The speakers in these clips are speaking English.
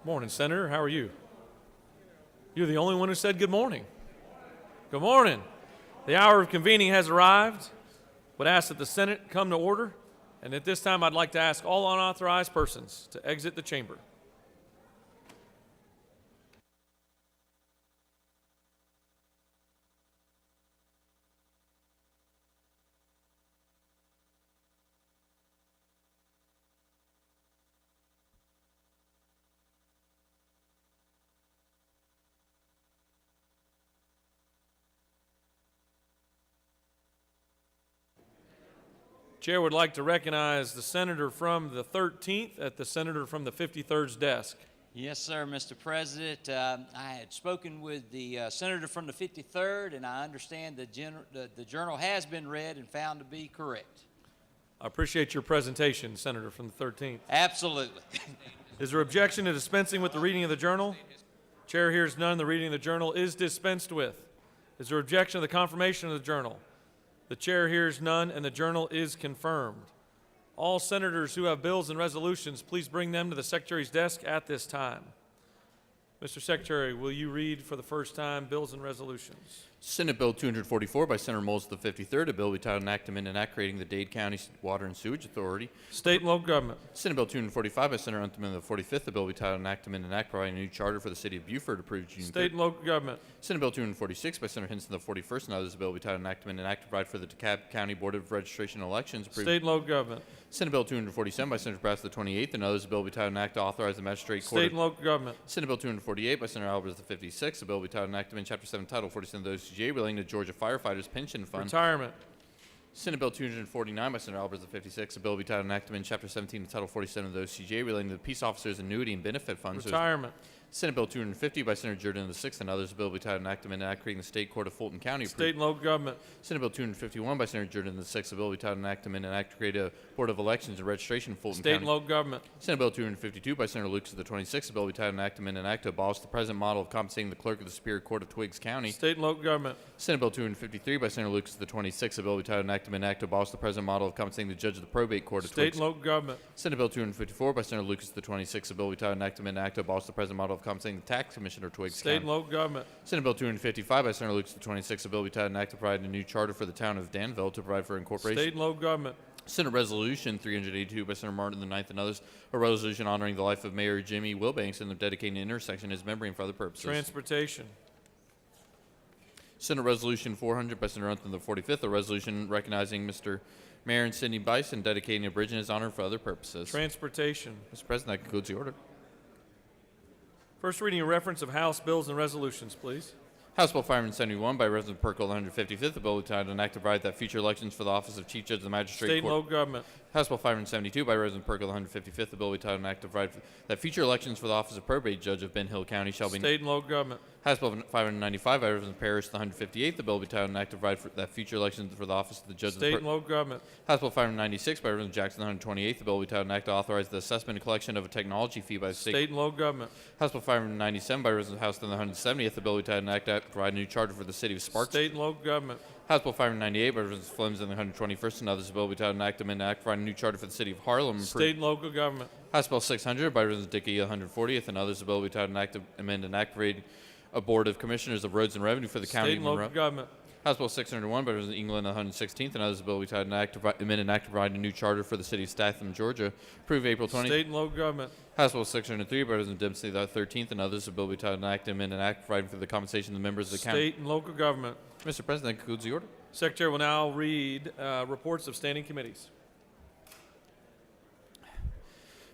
Morning, Senator. How are you? You're the only one who said good morning. Good morning. The hour of convening has arrived. Would ask that the Senate come to order. And at this time, I'd like to ask all unauthorized persons to exit the chamber. Chair would like to recognize the senator from the 13th at the senator from the 53rd's desk. Yes, sir, Mr. President. I had spoken with the senator from the 53rd, and I understand the journal has been read and found to be correct. I appreciate your presentation, Senator from the 13th. Absolutely. Is there objection to dispensing with the reading of the journal? Chair hears none. The reading of the journal is dispensed with. Is there objection to the confirmation of the journal? The chair hears none, and the journal is confirmed. All senators who have bills and resolutions, please bring them to the Secretary's desk at this time. Mr. Secretary, will you read for the first time bills and resolutions? Senate Bill 244 by Senator Moles of the 53rd, a bill entitled an act to amend an act creating the Dade County Water and Sewage Authority. State and local government. Senate Bill 245 by Senator Unterman of the 45th, a bill entitled an act to amend an act providing a new charter for the city of Beaufort, approved June 3rd. State and local government. Senate Bill 246 by Senator Hinson of the 41st, and others, a bill entitled an act to amend an act to provide for the DeKalb County Board of Registration and Elections, approved. State and local government. Senate Bill 247 by Senator Brass of the 28th, and others, a bill entitled an act to authorize the magistrate court. State and local government. Senate Bill 248 by Senator Albers of the 56th, a bill entitled an act to amend Chapter 7, Title 47 of the OCGA relating to Georgia Firefighters Pension Fund. Retirement. Senate Bill 249 by Senator Albers of the 56th, a bill entitled an act to amend Chapter 17 of Title 47 of the OCGA relating to the Peace Officers Annuity and Benefit Funds. Retirement. Senate Bill 250 by Senator Jordan of the 6th and others, a bill entitled an act to amend an act creating the State Court of Fulton County. State and local government. Senate Bill 251 by Senator Jordan of the 6th, a bill entitled an act to amend an act to create a Board of Elections and Registration in Fulton State County. and local government. Senate Bill 252 by Senator Lucas of the 26th, a bill entitled an act to amend an act to abolish the present model of compensating the clerk of the Superior Court of Twiggs County. State and local government. Senate Bill 253 by Senator Lucas of the 26th, a bill entitled an act to amend an act to abolish the present model of compensating the judge of the probate court of State Twiggs. and local government. Senate Bill 254 by Senator Lucas of the 26th, a bill entitled an act to amend an act to abolish the present model of compensating the tax commissioner of Twiggs State County. and local government. Senate Bill 255 by Senator Lucas of the 26th, a bill entitled an act to provide a new charter for the town of Danville to provide for incorporation. State and local government. Senate Resolution 382 by Senator Martin the 9th and others, a resolution honoring the life of Mayor Jimmy Wilbanks and dedicating an intersection as memory and for other purposes. Transportation. Senate Resolution 400 by Senator Unton the 45th, a resolution recognizing Mr. Mayor and Sidney Bice and dedicating a bridge in his honor for other purposes. Transportation. Mr. President, that concludes the order. First reading and reference of House bills and resolutions, please. House Bill 571 by Resident Perkle, the 155th, a bill entitled an act to provide that future elections for the office of Chief Judge of the Magistrate State and Court. local government. House Bill 572 by Resident Perkle, the 155th, a bill entitled an act to provide that future elections for the office of Probate Judge of Ben Hill County shall be. State and local government. House Bill 595 by Resident Parrish, the 158th, the bill entitled an act to provide for that future elections for the office of the Judge State of and the local government. House Bill 596 by Reverend Jackson, the 128th, the bill entitled an act to authorize the assessment and collection of a technology fee by the State and local government. House Bill 597 by Reverend House, the 170th, the bill entitled an act to provide a new charter for the city of Sparks. State and local government. House Bill 598 by Reverend Flemms and the 121st and others, the bill entitled an act to amend an act providing a new charter for the city of Harlem. State and local government. House Bill 600 by Reverend Dickey, the 140th, and others, the bill entitled an act to amend an act creating a board of commissioners of roads and revenue for the county State and of local Monroe. government. House Bill 601 by Reverend England, the 116th, and others, the bill entitled an act to amend an act to provide a new charter for the city of Statham, Georgia, approved April 20th. State and local government. House Bill 603 by Reverend Dempsey, the 13th, and others, the bill entitled an act to amend an act providing for the compensation of the members of the county. State and local government. Mr. President, that concludes the order. Secretary will now read reports of standing committees.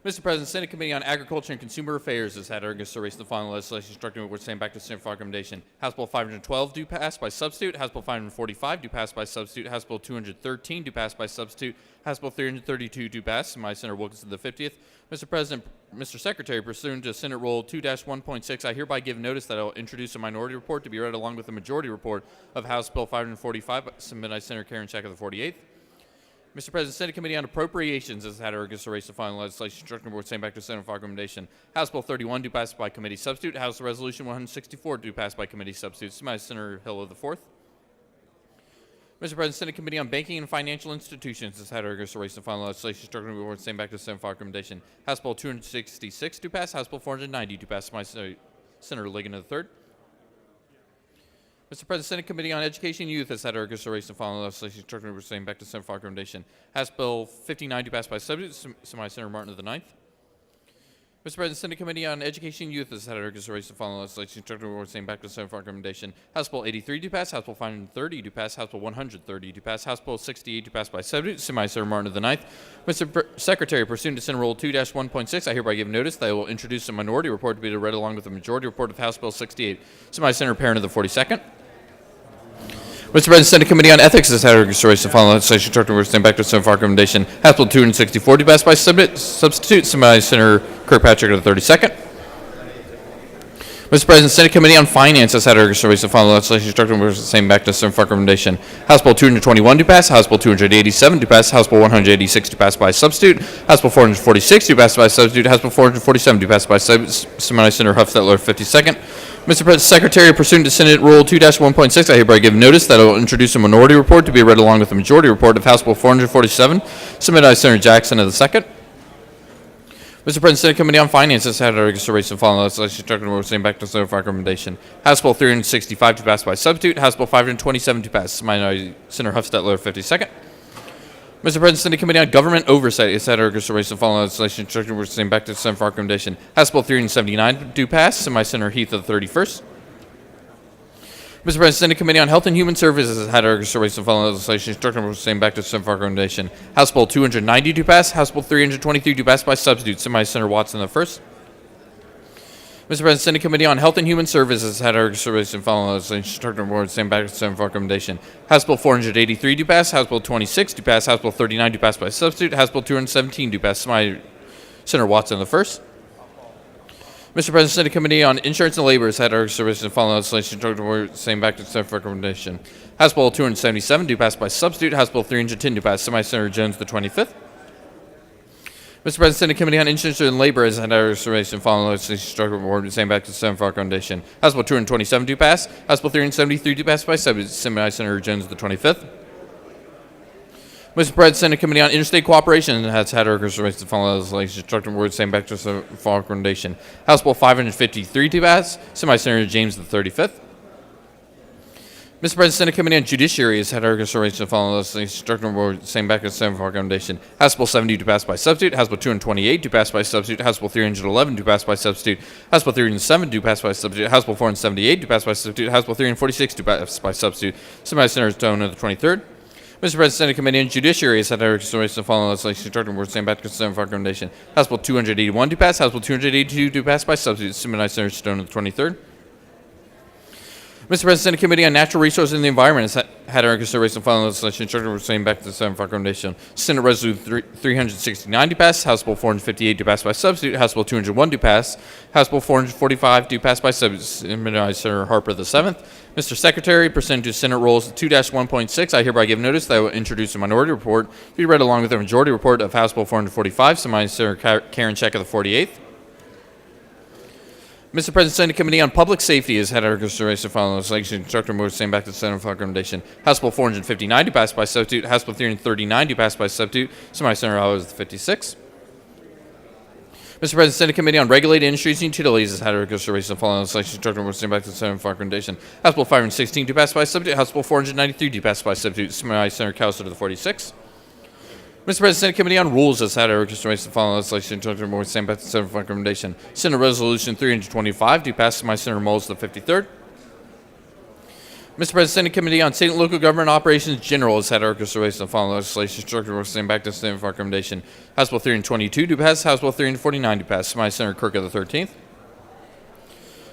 Mr. President, Senate Committee on Agriculture and Consumer Affairs has had urged to raise the following legislation instructing we're sent back to Senate for recommendation. House Bill 512 do pass by substitute. House Bill 545 do pass by substitute. House Bill 213 do pass by substitute. House Bill 332 do pass. My Senator Wilkinson the 50th. Mr. President, Mr. Secretary, pursuant to Senate Rule 2-1.6, I hereby give notice that I will introduce a minority report to be read along with the majority report of House Bill 545 submitted by Senator Karen Check of the 48th. Mr. President, Senate Committee on Appropriations has had urged to raise the final legislation instructing the board sent back to Senate for recommendation. House Bill 31 do pass by committee substitute. House Resolution 164 do pass by committee substitute. My Senator Hill of the 4th. Mr. President, Senate Committee on Banking and Financial Institutions has had a rigorous race and final legislation structured with the same back to Senate for recommendation. House Bill 266 to pass. House Bill 490 to pass by Senator Ligon III. Mr. President, Senate Committee on Education and Youth has had a rigorous race and final legislation structured with the same back to Senate for recommendation. House Bill 59 to pass by substitute. Senator Martin of the Ninth. Mr. President, Senate Committee on Education and Youth has had a rigorous race and final legislation structured with the same back to Senate for recommendation. House Bill 83 to pass. House Bill 530 to pass. House Bill 130 to pass. House Bill 68 to pass by substitute. Senator Martin of the Ninth. Mr. Secretary, pursuant to Senate Rule 2-1.6, I hereby give notice that I will introduce a minority report to be read along with the majority report of House Bill 68. Senator Parent of the 42nd. Mr. President, Senate Committee on Ethics has had a rigorous and final legislation structured with the same back to Senate for recommendation. House Bill 264 to pass by substitute. Senator Kirkpatrick of the 32nd. Mr. President, Senate Committee on Finance has had a rigorous and final legislation structured with the same back to Senate for recommendation. House Bill 221 to pass. House Bill 287 to pass. House Bill 186 to pass by substitute. House Bill 446 to pass by substitute. House Bill 447 to pass by substitute. Senator Huffstetler, 52nd. Mr. President, Secretary, pursuant to Senate Rule 2-1.6, I hereby give notice that I will introduce a minority report to be read along with the majority report of House Bill 447, submitted by Senator Jackson of the second. Mr. President, Senate Committee on Finance has had a rigorous and final legislation structured with the same back to Senate for recommendation. House Bill 365 to pass by substitute. House Bill 527 to pass. Senator Huffstetler, 52nd. Mr. President, Senate Committee on Government Oversight has had a rigorous and final legislation structured with the same back to Senate for recommendation. House Bill 379 to pass. Senator Heath of the 31st. Mr. President, Senate Committee on Health and Human Services has had a rigorous and final legislation structured with the same back to Senate for recommendation. House Bill 290 to pass. House Bill 323 to pass by substitute. Senator Watson the first. Mr. President, Senate Committee on Health and Human Services had a rigorous and final legislation structured with the same back to Senate for recommendation. House Bill 483 to pass. House Bill 26 to pass. House Bill 39 to pass by substitute. House Bill 217 to pass. Senator Watson the first. Mr. President, Senate Committee on Insurance and Labor has had a rigorous and final legislation structured with the same back to Senate for recommendation. House Bill 277 to pass by substitute. House Bill 310 to pass. Senator Jones the 25th. Mr. President, Senate Committee on Insurance and Labor has had a rigorous and final legislation structured with the same back to Senate for recommendation. House Bill 227 to pass. House Bill 373 to pass by substitute. Senator Jones the 25th. Mr. President, Senate Committee on Interstate Cooperation has had a rigorous and final legislation structured with the same back to Senate for recommendation. House Bill 553 to pass. Senator James the 35th. Mr. President, Senate Committee on Judiciary has had a rigorous and final legislation structured with the same back to Senate for recommendation. House Bill 70 to pass by substitute. House Bill 228 to pass by substitute. House Bill 311 to pass by substitute. House Bill 307 to pass by substitute. House Bill 478 to pass by substitute. House Bill 346 to pass by substitute. Senator Stone of the 23rd. Mr. President, Senate Committee on Judiciary has had a rigorous and final legislation structured with the same back to Senate for recommendation. House Bill 281 to pass. House Bill 282 to pass by substitute. Senator Stone of the 23rd. Mr. President, Senate Committee on Natural Resources and the Environment has had a rigorous and final legislation structured with the same back to the Senate for recommendation. Senate Resolution 369 to pass. House Bill 458 to pass by substitute. House Bill 201 to pass. House Bill 445 to pass by substitute. Senator Harper the 7th. Mr. Secretary, pursuant to Senate Rules 2-1.6, I hereby give notice that I will introduce a minority report to be read along with the majority report of House Bill 445. Senator Karen Check of the 48th. Mr. President, Senate Committee on Public Safety has had a rigorous and final legislation structured with the same back to the Senate for recommendation. House Bill 459 to pass by substitute. House Bill 339 to pass by substitute. Senator Alves the 56th. Mr. President, Senate Committee on Regulated Industries and Utilities has had a rigorous and final legislation structured with the same back to the Senate for recommendation. House Bill 516 to pass by substitute. House Bill 493 to pass by substitute. Senator Cowser to the 46th. Mr. President, Senate Committee on Rules has had a rigorous and final legislation structured with the same back to the Senate for recommendation. Senate Resolution 325 to pass by Senator Moles the 53rd. Mr. President, Senate Committee on State and Local Government Operations General has had a rigorous and final legislation structured with the same back to the Senate for recommendation. House Bill 322 to pass. House Bill 349 to pass. Senator Kirk of the 13th.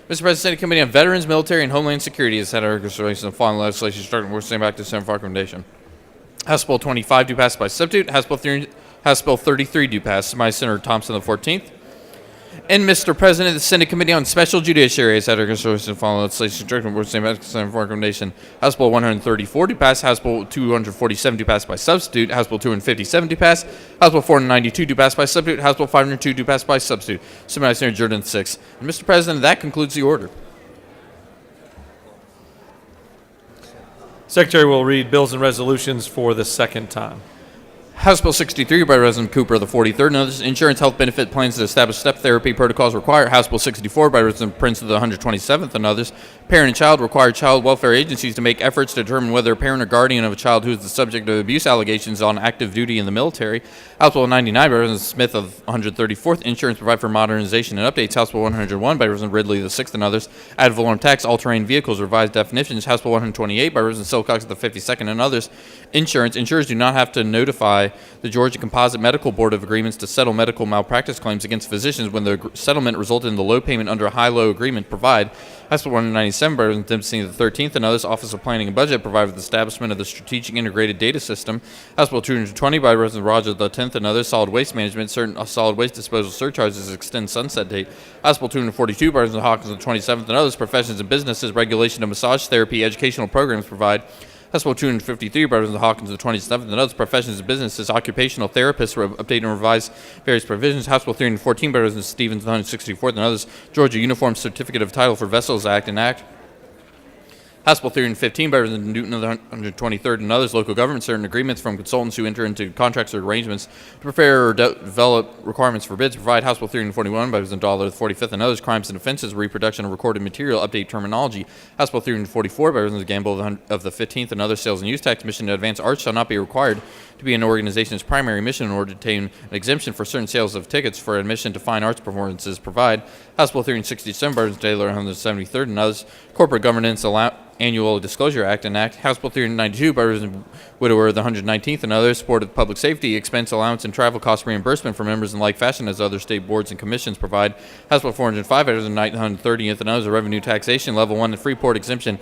Mr. President, Senate Committee on Veterans, Military, and Homeland Security has had a rigorous and final legislation structured with the same back to the Senate for recommendation. House Bill 25 to pass by substitute. House Bill 33 to pass. Senator Thompson the 14th. And Mr. President, the Senate Committee on Special Judiciary has had a rigorous and final legislation structured with the same back to the Senate for recommendation. House Bill 134 to pass. House Bill 247 to pass by substitute. House Bill 257 to pass. House Bill 492 to pass by substitute. House Bill 502 to pass by substitute. Senator Jordan the 6th. And Mr. President, that concludes the order. Secretary will read bills and resolutions for the second time. House Bill 63 by Representative Cooper of the 43rd and others. Insurance health benefit plans that establish step therapy protocols require. House Bill 64 by Representative Prince of the 127th and others. Parent and child require child welfare agencies to make efforts to determine whether a parent or guardian of a child who is the subject of abuse allegations is on active duty in the military. House Bill 99 by Representative Smith of 134th. Insurance provide for modernization and updates. House Bill 101 by Representative Ridley of the 6th and others. Ad valorem tax, all-terrain vehicles, revised definitions. House Bill 128 by Representative Silcox of the 52nd and others. Insurers do not have to notify the Georgia Composite Medical Board of Agreements to settle medical malpractice claims against physicians when the settlement resulted in the low payment under a high-low agreement. Provide. House Bill 197 by Representative Dempsey of the 13th and others. Office of Planning and Budget provide for the establishment of the Strategic Integrated Data System. House Bill 220 by Representative Rogers of the 10th and others. Solid waste management, certain solid waste disposal surcharges extend sunset date. House Bill 242 by Representative Hawkins of the 27th and others. Professions and businesses, regulation of massage therapy, educational programs provide. House Bill 253 by Representative Hawkins of the 27th and others. Professions and businesses, occupational therapists, update and revise various provisions. House Bill 314 by Representative Stevens of the 164th and others. Georgia Uniform Certificate of Title for Vessels Act and Act. House Bill 315 by Representative Newton of the 123rd and others. Local government, certain agreements from consultants who enter into contracts or arrangements to prepare or develop requirements for bids. Provide. House Bill 341 by Representative Dollar of the 45th and others. Crimes and offenses, reproduction of recorded material, update terminology. House Bill 344 by Representative Gamble of the 15th and other. Sales and use tax. Mission to advance arts shall not be required to be an organization's primary mission in order to obtain an exemption for certain sales of tickets for admission to fine arts performances. Provide. House Bill 367 by Representative Taylor of the 73rd and others. Corporate governance Annual Disclosure Act and Act. House Bill 392 by Representative Widower of the 119th and others. Support of public safety, expense allowance, and travel cost reimbursement for members in like fashion as other state boards and commissions provide. House Bill 405 by Representative 930th and others. Revenue taxation, level 1 and Freeport exemption.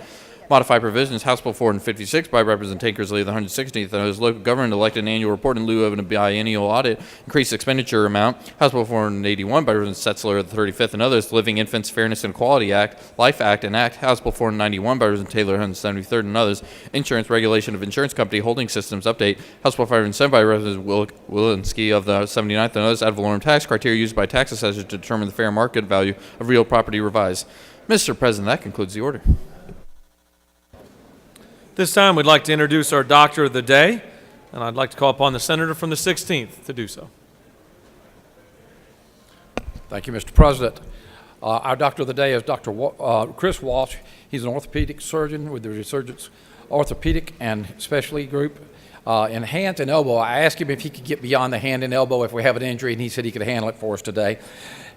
Modify provisions. House Bill 456 by Representative Tankersley of the 116th and others. Local government elect an annual report in lieu of a biennial audit. Increase expenditure amount. House Bill 481 by Representative Setzler of the 35th and others. Living Infants Fairness and Equality Act, Life Act and Act. House Bill 491 by Representative Taylor of the 173rd and others. Insurance regulation of insurance company holding systems update. House Bill 507 by Representative Wilensky of the 79th and others. Ad valorem tax criteria used by tax assessors to determine the fair market value of real property revised. Mr. President, that concludes the order. This time, we'd like to introduce our Doctor of the Day, and I'd like to call upon the Senator from the 16th to do so. Thank you, Mr. President. Our Doctor of the Day is Dr. Chris Walsh. He's an orthopedic surgeon with the Resurgence Orthopedic and Specialty Group in hands and elbow. I asked him if he could get beyond the hand and elbow if we have an injury, and he said he could handle it for us today.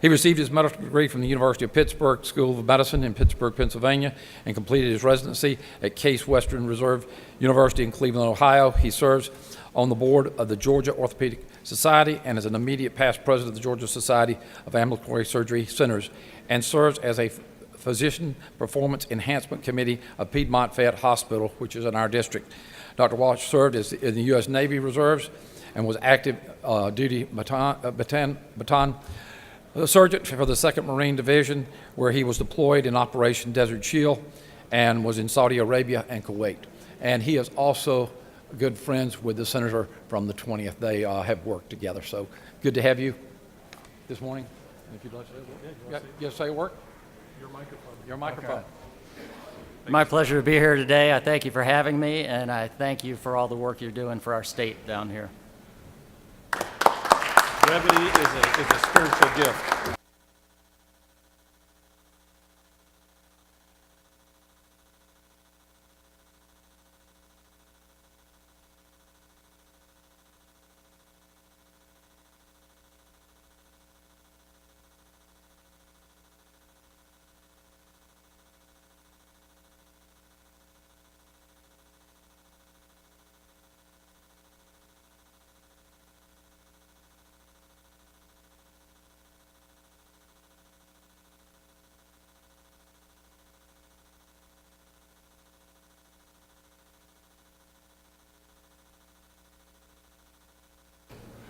He received his medical degree from the University of Pittsburgh School of Medicine in Pittsburgh, Pennsylvania, and completed his residency at Case Western Reserve University in Cleveland, Ohio. He serves on the board of the Georgia Orthopedic Society and is an immediate past president of the Georgia Society of Ambulatory Surgery Centers, and serves as a Physician Performance Enhancement Committee of Piedmont Fayette Hospital, which is in our district. Dr. Walsh served in the U.S. Navy Reserves and was active duty baton surgeon for the 2nd Marine Division, where he was deployed in Operation Desert Shield and was in Saudi Arabia and Kuwait. And he is also good friends with the senator from the 20th. They have worked together. So good to have you this morning. If you'd like to say a word. Yeah, say a word. Your microphone. Your microphone. Okay. My pleasure to be here today. I thank you for having me, and I thank you for all the work you're doing for our state down here. Brevity is a spiritual gift.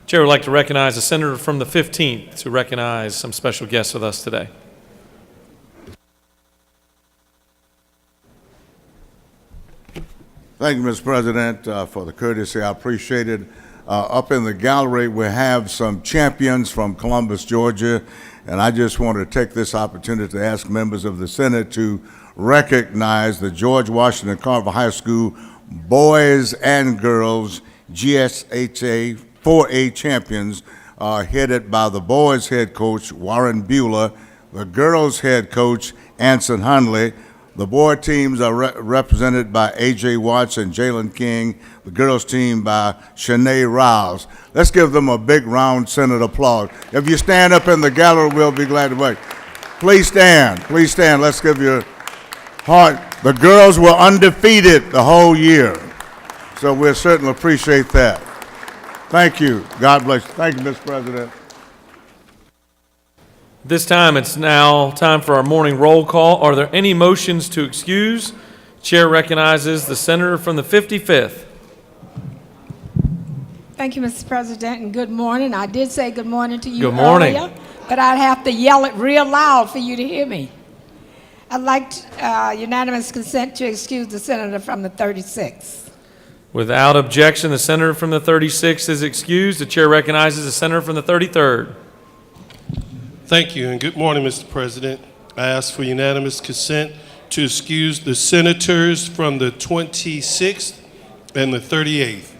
Chair would like to recognize a senator from the 15th to recognize some special guests with us today. Thank you, Mr. President, for the courtesy. I appreciate it. Up in the gallery, we have some champions from Columbus, Georgia, And I just want to take this opportunity to ask members of the Senate to recognize the George Washington Carver High School boys and girls GSHA 4A champions, headed by the boys head coach Warren Bueller, the girls head coach Anson Hunley. The boy teams are represented by A.J. Watts and Jalen King, the girls team by Shanae Riles. Let's give them a big round Senate applause. If you stand up in the gallery, we'll be glad to wait. Please stand, please stand. Let's give you heart. The girls were undefeated the whole year, so we'll certainly appreciate that. Thank you. God bless you. Thank you, Mr. President. This time, it's now time for our morning roll call. Are there any motions to excuse? Chair recognizes the senator from the 55th. Thank you, Mr. President, and good morning. I did say good morning to you Good morning. earlier, but I'd have to yell it real loud for you to hear me. I'd like unanimous consent to excuse the senator from the 36th. Without objection, the senator from the 36th is excused. The chair recognizes the senator from the 33rd. Thank you, and good morning, Mr. President. I ask for unanimous consent to excuse the senators from the 26th and the 38th.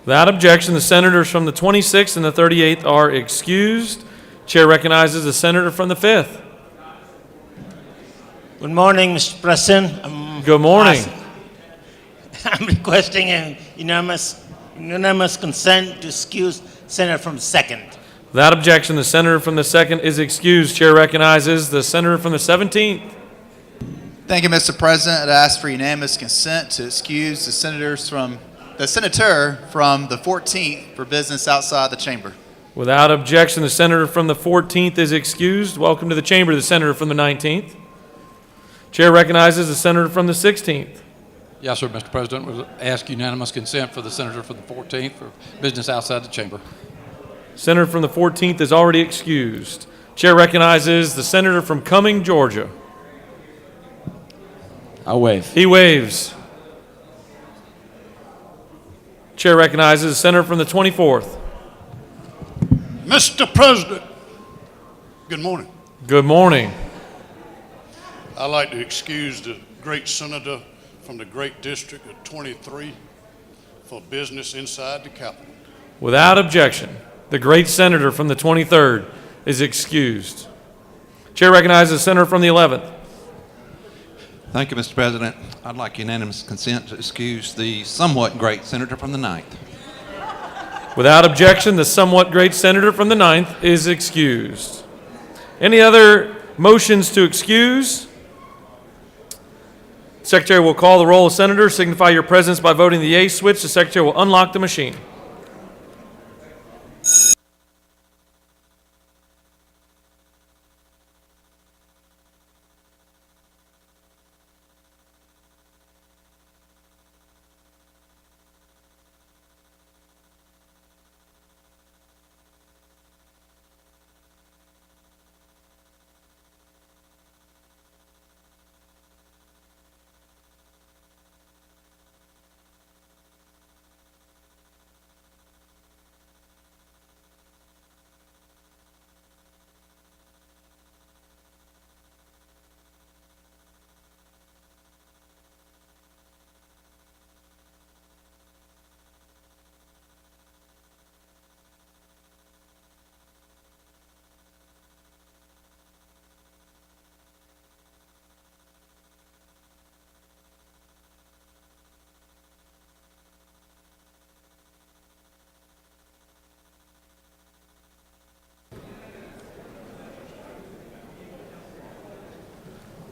Without objection, the senators from the 26th and the 38th are excused. Chair recognizes the senator from the 5th. Good morning, Mr. President. Good morning. I'm requesting a unanimous consent to excuse senator from the 2nd. Without objection, the senator from the 2nd is excused. Chair recognizes the senator from the 17th. Thank you, Mr. President. I'd ask for unanimous consent to excuse the senator from the 14th for business outside the chamber. Without objection, the senator from the 14th is excused. Welcome to the chamber, the senator from the 19th. Chair recognizes the senator from the 16th. Yes, sir, Mr. President. We'll ask unanimous consent for the senator from the 14th for business outside the chamber. Senator from the 14th is already excused. Chair recognizes the senator from Cumming, Georgia. I'll waive. He waives. Chair recognizes the senator from the 24th. Mr. President, good morning. Good morning. I'd like to excuse the great senator from the great district of 23 for business inside the Capitol. Without objection, the great senator from the 23rd is excused. Chair recognizes the senator from the 11th. Thank you, Mr. President. I'd like unanimous consent to excuse the somewhat great senator from the 9th. Without objection, the somewhat great senator from the 9th is excused. Any other motions to excuse? Secretary will call the roll of senators. Signify your presence by voting the yea switch. The secretary will unlock the machine.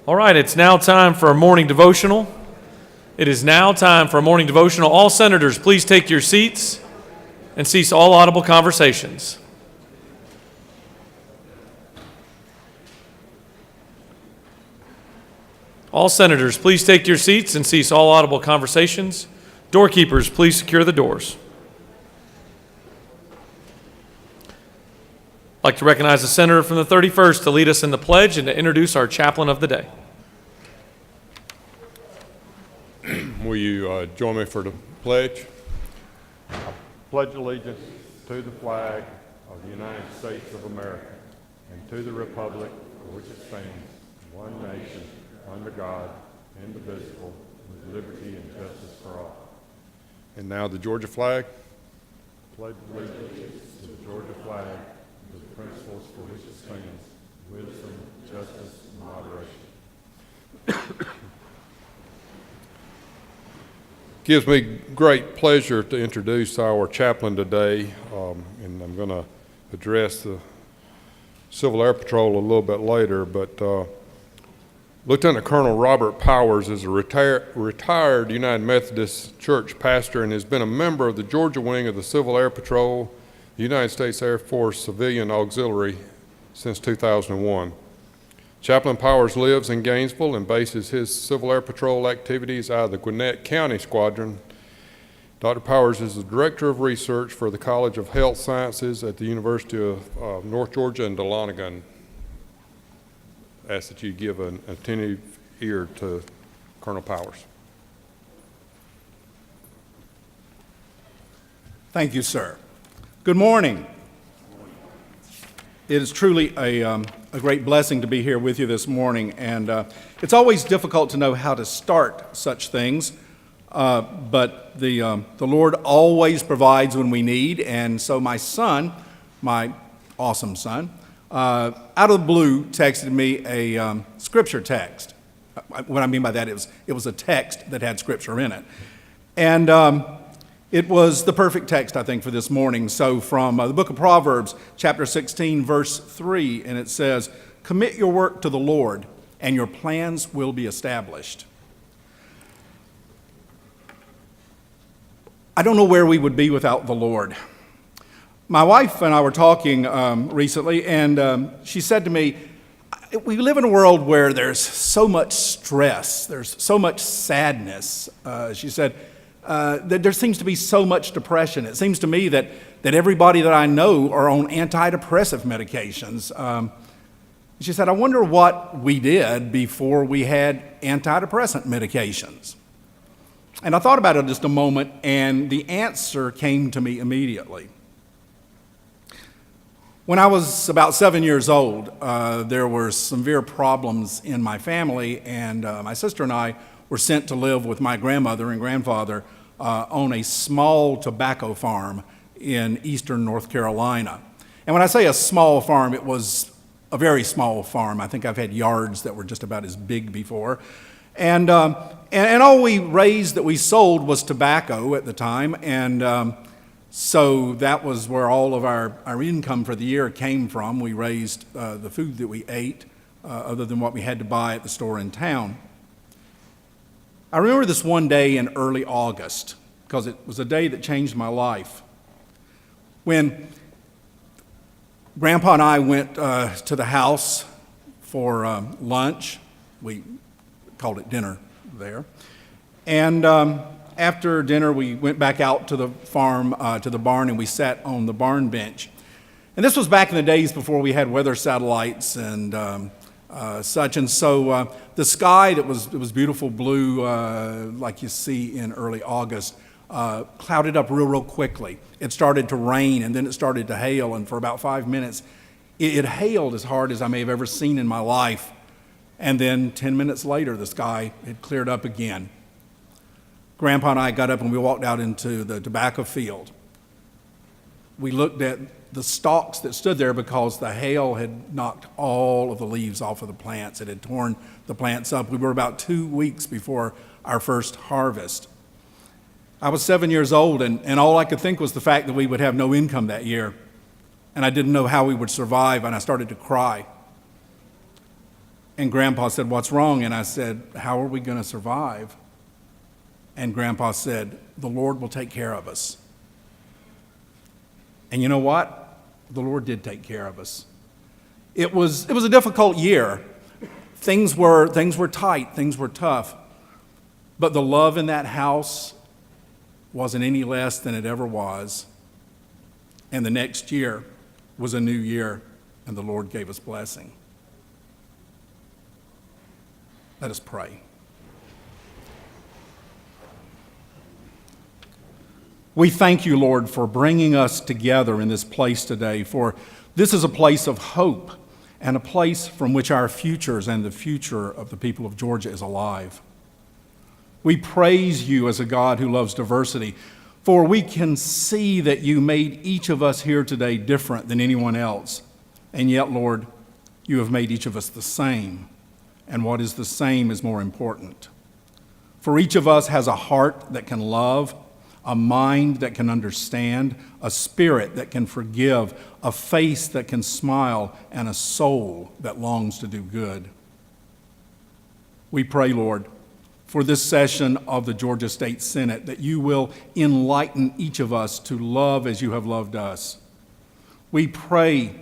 All right, it's now time for a morning devotional. It is now time for a morning devotional. All senators, please take your seats and cease all audible conversations. All senators, please take your seats and cease all audible conversations. Doorkeepers, please secure the doors. I'd like to recognize the senator from the 31st to lead us in the pledge and to introduce our chaplain of the day. Will you join me for the pledge? I pledge allegiance to the flag of the United States of America and to the republic for which it stands, one nation, under God, indivisible, with liberty and justice for all. And now the Georgia flag. Pledge allegiance to the Georgia flag, to the principles for which it stands, wisdom, justice, and moderation. Gives me great pleasure to introduce our chaplain today, and I'm going to address the Civil Air Patrol a little bit later, but Lieutenant Colonel Robert Powers is a retired United Methodist Church pastor and has been a member of the Georgia wing of the Civil Air Patrol, the United States Air Force Civilian Auxiliary, since 2001. Chaplain Powers lives in Gainesville and bases his Civil Air Patrol activities out of the Gwinnett County Squadron. Dr. Powers is the Director of Research for the College of Health Sciences at the University of North Georgia in Dahlonega. Ask that you give an attentive ear to Colonel Powers. Thank you, sir. Good morning. It is truly a great blessing to be here with you this morning, and it's always difficult to know how to start such things, but the Lord always provides when we need, and so my son, my awesome son, out of the blue texted me a scripture text. What I mean by that is it was a text that had scripture in it. And it was the perfect text, I think, for this morning. So from the book of Proverbs, chapter 16, verse 3, and it says, "Commit your work to the Lord, and your plans will be established." I don't know where we would be without the Lord. My wife and I were talking recently, and she said to me, we live in a world where there's so much stress, there's so much sadness. She said, that there seems to be so much depression. It seems to me that everybody that I know are on antidepressive medications. She said, I wonder what we did before we had antidepressant medications. And I thought about it just a moment, and the answer came to me immediately. When I was about 7 years old, there were severe problems in my family, and my sister and I were sent to live with my grandmother and grandfather on a small tobacco farm in eastern North Carolina. And when I say a small farm, it was a very small farm. I think I've had yards that were just about as big before. And all we raised that we sold was tobacco at the time, and so that was where all of our income for the year came from. We raised the food that we ate, other than what we had to buy at the store in town. I remember this one day in early August, because it was a day that changed my life. When Grandpa and I went to the house for lunch, we called it dinner there, and after dinner, we went back out to the farm, to the barn, and we sat on the barn bench. And this was back in the days before we had weather satellites and such. And so the sky that was beautiful blue, like you see in early August, clouded up real quickly. It started to rain, and then it started to hail. And for about 5 minutes, it hailed as hard as I may have ever seen in my life. And then 10 minutes later, the sky had cleared up again. Grandpa and I got up and we walked out into the tobacco field. We looked at the stalks that stood there because the hail had knocked all of the leaves off of the plants. It had torn the plants up. We were about 2 weeks before our first harvest. I was 7 years old, and all I could think was the fact that we would have no income that year. And I didn't know how we would survive, and I started to cry. And Grandpa said, "What's wrong?" And I said, "How are we going to survive?" And Grandpa said, "The Lord will take care of us." And you know what? The Lord did take care of us. It was a difficult year. Things were tight, things were tough. But the love in that house wasn't any less than it ever was. And the next year was a new year, and the Lord gave us blessing. Let us pray. We thank you, Lord, for bringing us together in this place today, for this is a place of hope. and a place from which our futures and the future of the people of Georgia is alive. We praise you as a God who loves diversity, for we can see that you made each of us here today different than anyone else. And yet, Lord, you have made each of us the same. And what is the same is more important. For each of us has a heart that can love, a mind that can understand, a spirit that can forgive, a face that can smile, and a soul that longs to do good. We pray, Lord, for this session of the Georgia State Senate, that you will enlighten each of us to love as you have loved us. We pray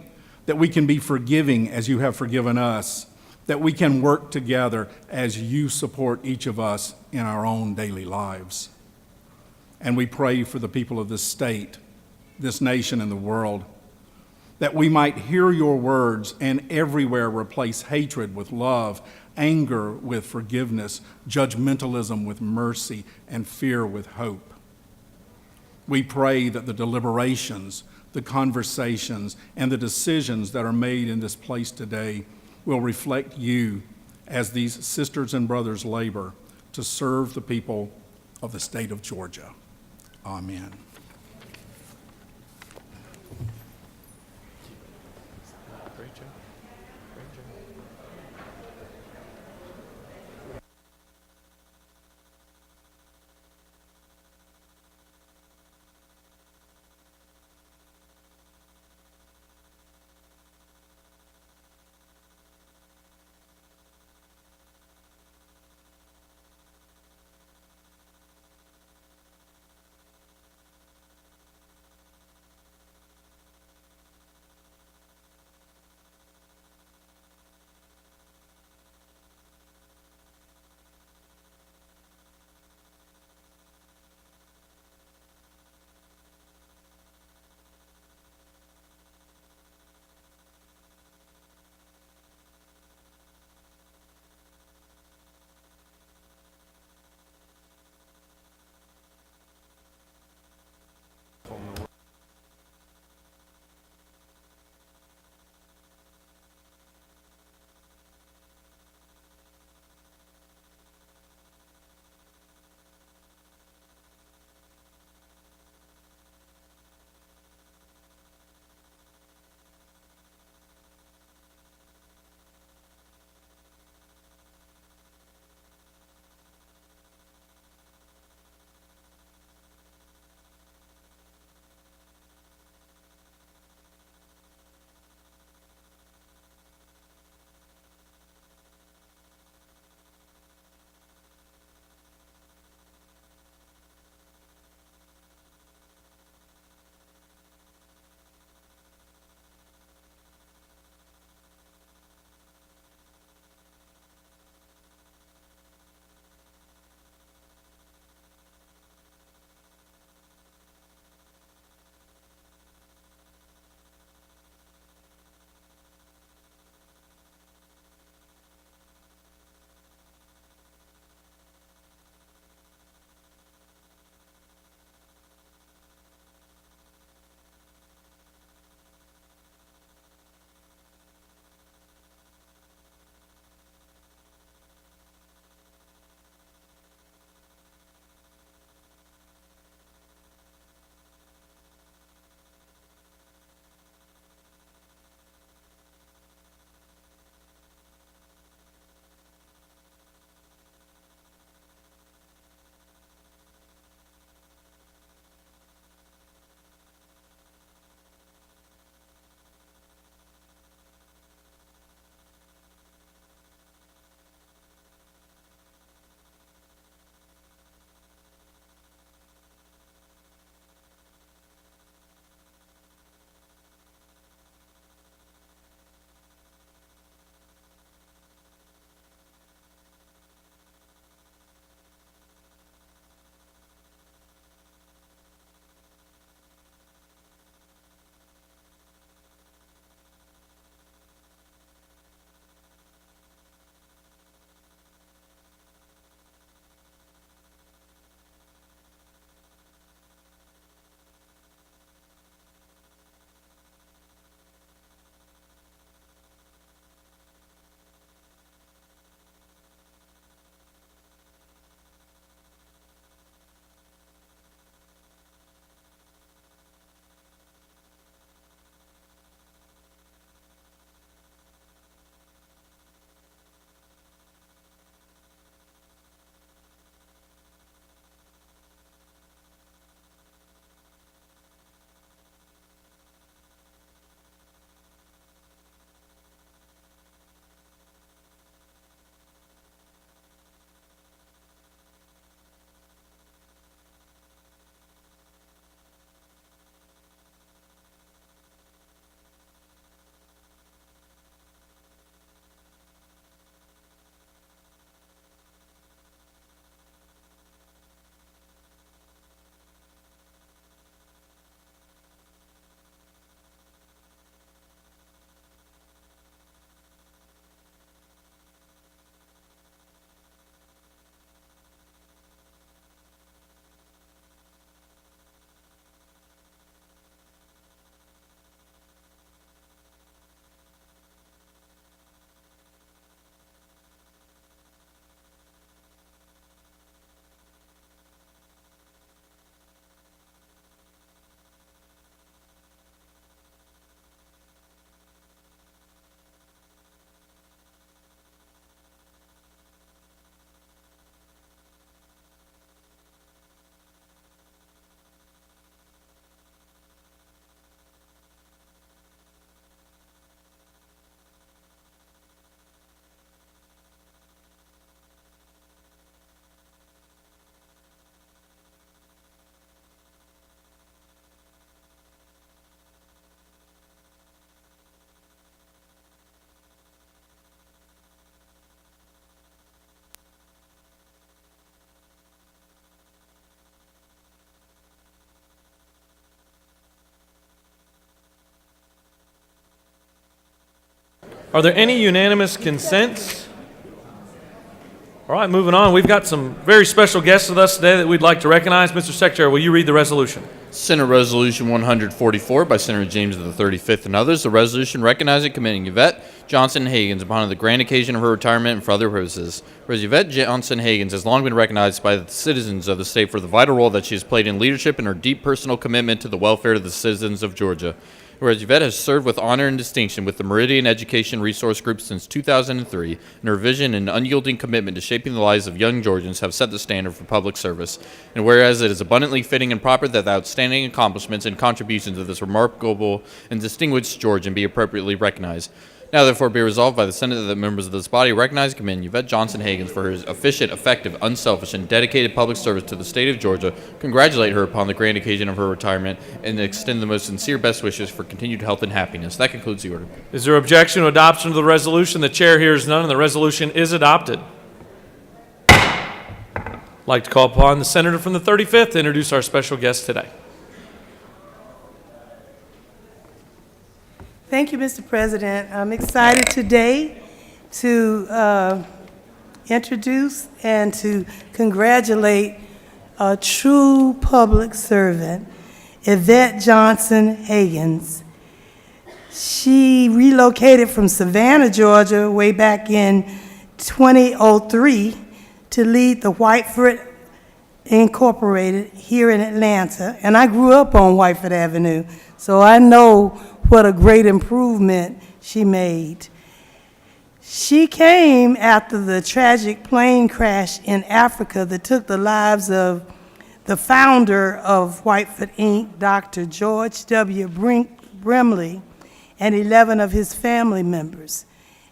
that we can be forgiving as you have forgiven us, that we can work together as you support each of us in our own daily lives. And we pray for the people of this state, this nation, and the world, that we might hear your words and everywhere replace hatred with love, anger with forgiveness, judgmentalism with mercy, and fear with hope. We pray that the deliberations, the conversations, and the decisions that are made in this place today will reflect you as these sisters and brothers labor to serve the people of the state of Georgia. Amen. Great job. Great job. Are there any unanimous consents? All right, moving on. We've got some very special guests with us today that we'd like to recognize. Mr. Secretary, will you read the resolution? Senate Resolution 144 by Senator James of the 35th and others. The resolution recognizing and commending Yvette Johnson Higgins upon the grand occasion of her retirement and for other purposes. Whereas Yvette Johnson Higgins has long been recognized by the citizens of the state for the vital role that she has played in leadership and her deep personal commitment to the welfare of the citizens of Georgia. Whereas Yvette has served with honor and distinction with the Meridian Education Resource Group since 2003, and her vision and unyielding commitment to shaping the lives of young Georgians have set the standard for public service. And whereas it is abundantly fitting and proper that the outstanding accomplishments and contributions of this remarkable and distinguished Georgian be appropriately recognized. Now therefore be resolved by the Senate that the members of this body recognize and commend Yvette Johnson Higgins for her efficient, effective, unselfish, and dedicated public service to the state of Georgia, congratulate her upon the grand occasion of her retirement, and extend the most sincere best wishes for continued health and happiness. That concludes the order. Is there objection to adoption of the resolution? The chair hears none, and the resolution is adopted. I'd like to call upon the senator from the 35th to introduce our special guest today. Thank you, Mr. President. I'm excited today to introduce and to congratulate a true public servant, Yvette Johnson Higgins. She relocated from Savannah, Georgia, way back in 2003 to lead the Whitefoot Incorporated here in Atlanta. And I grew up on Whitefoot Avenue, so I know what a great improvement she made. She came after the tragic plane crash in Africa that took the lives of the founder of Whitefoot Inc., Dr. George W. Brimley, and 11 of his family members.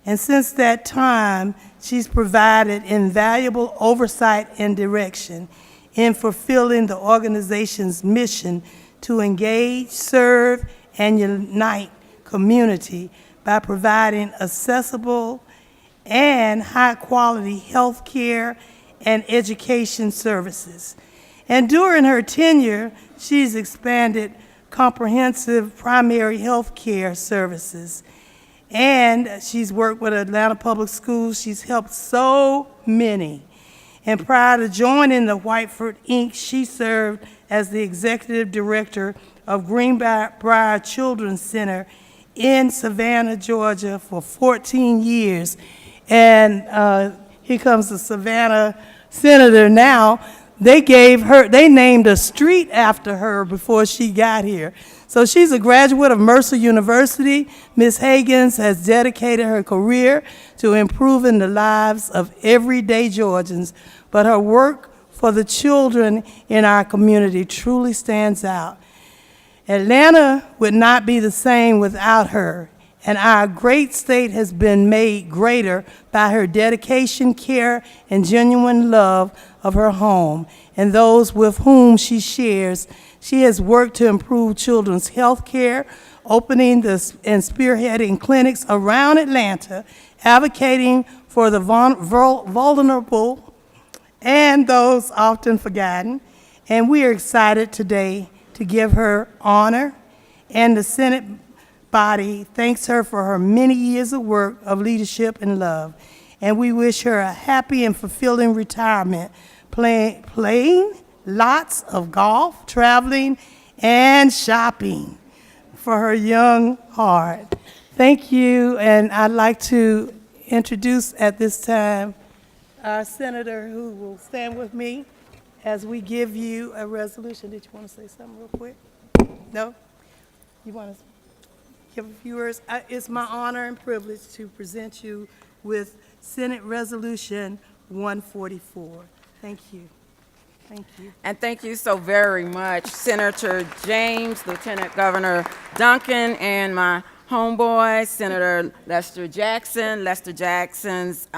And since that time, she's provided invaluable oversight and direction in fulfilling the organization's mission to engage, serve, and unite community by providing accessible and high-quality health care and education services. And during her tenure, she's expanded comprehensive primary health care services. And she's worked with Atlanta Public Schools. She's helped so many. And prior to joining the Whitefoot Inc., she served as the executive director of Greenbrier Children's Center in Savannah, Georgia for 14 years. And here comes the Savannah senator now. They named a street after her before she got here. So she's a graduate of Mercer University. Ms. Higgins has dedicated her career to improving the lives of everyday Georgians, but her work for the children in our community truly stands out. Atlanta would not be the same without her, and our great state has been made greater by her dedication, care, and genuine love of her home and those with whom she shares. She has worked to improve children's health care, opening and spearheading clinics around Atlanta, advocating for the vulnerable and those often forgotten. And we are excited today to give her honor, and the Senate body thanks her for her many years of work of leadership and love. And we wish her a happy and fulfilling retirement, playing lots of golf, traveling, and shopping for her young heart. Thank you, and I'd like to introduce at this time our senator who will stand with me as we give you a resolution. Did you want to say something real quick? No? You want to give a few words? It's my honor and privilege to present you with Senate Resolution 144. Thank you. Thank you. And thank you so very much, Senator James, Lieutenant Governor Duncan, and my homeboy, Senator Lester Jackson. Lester Jackson's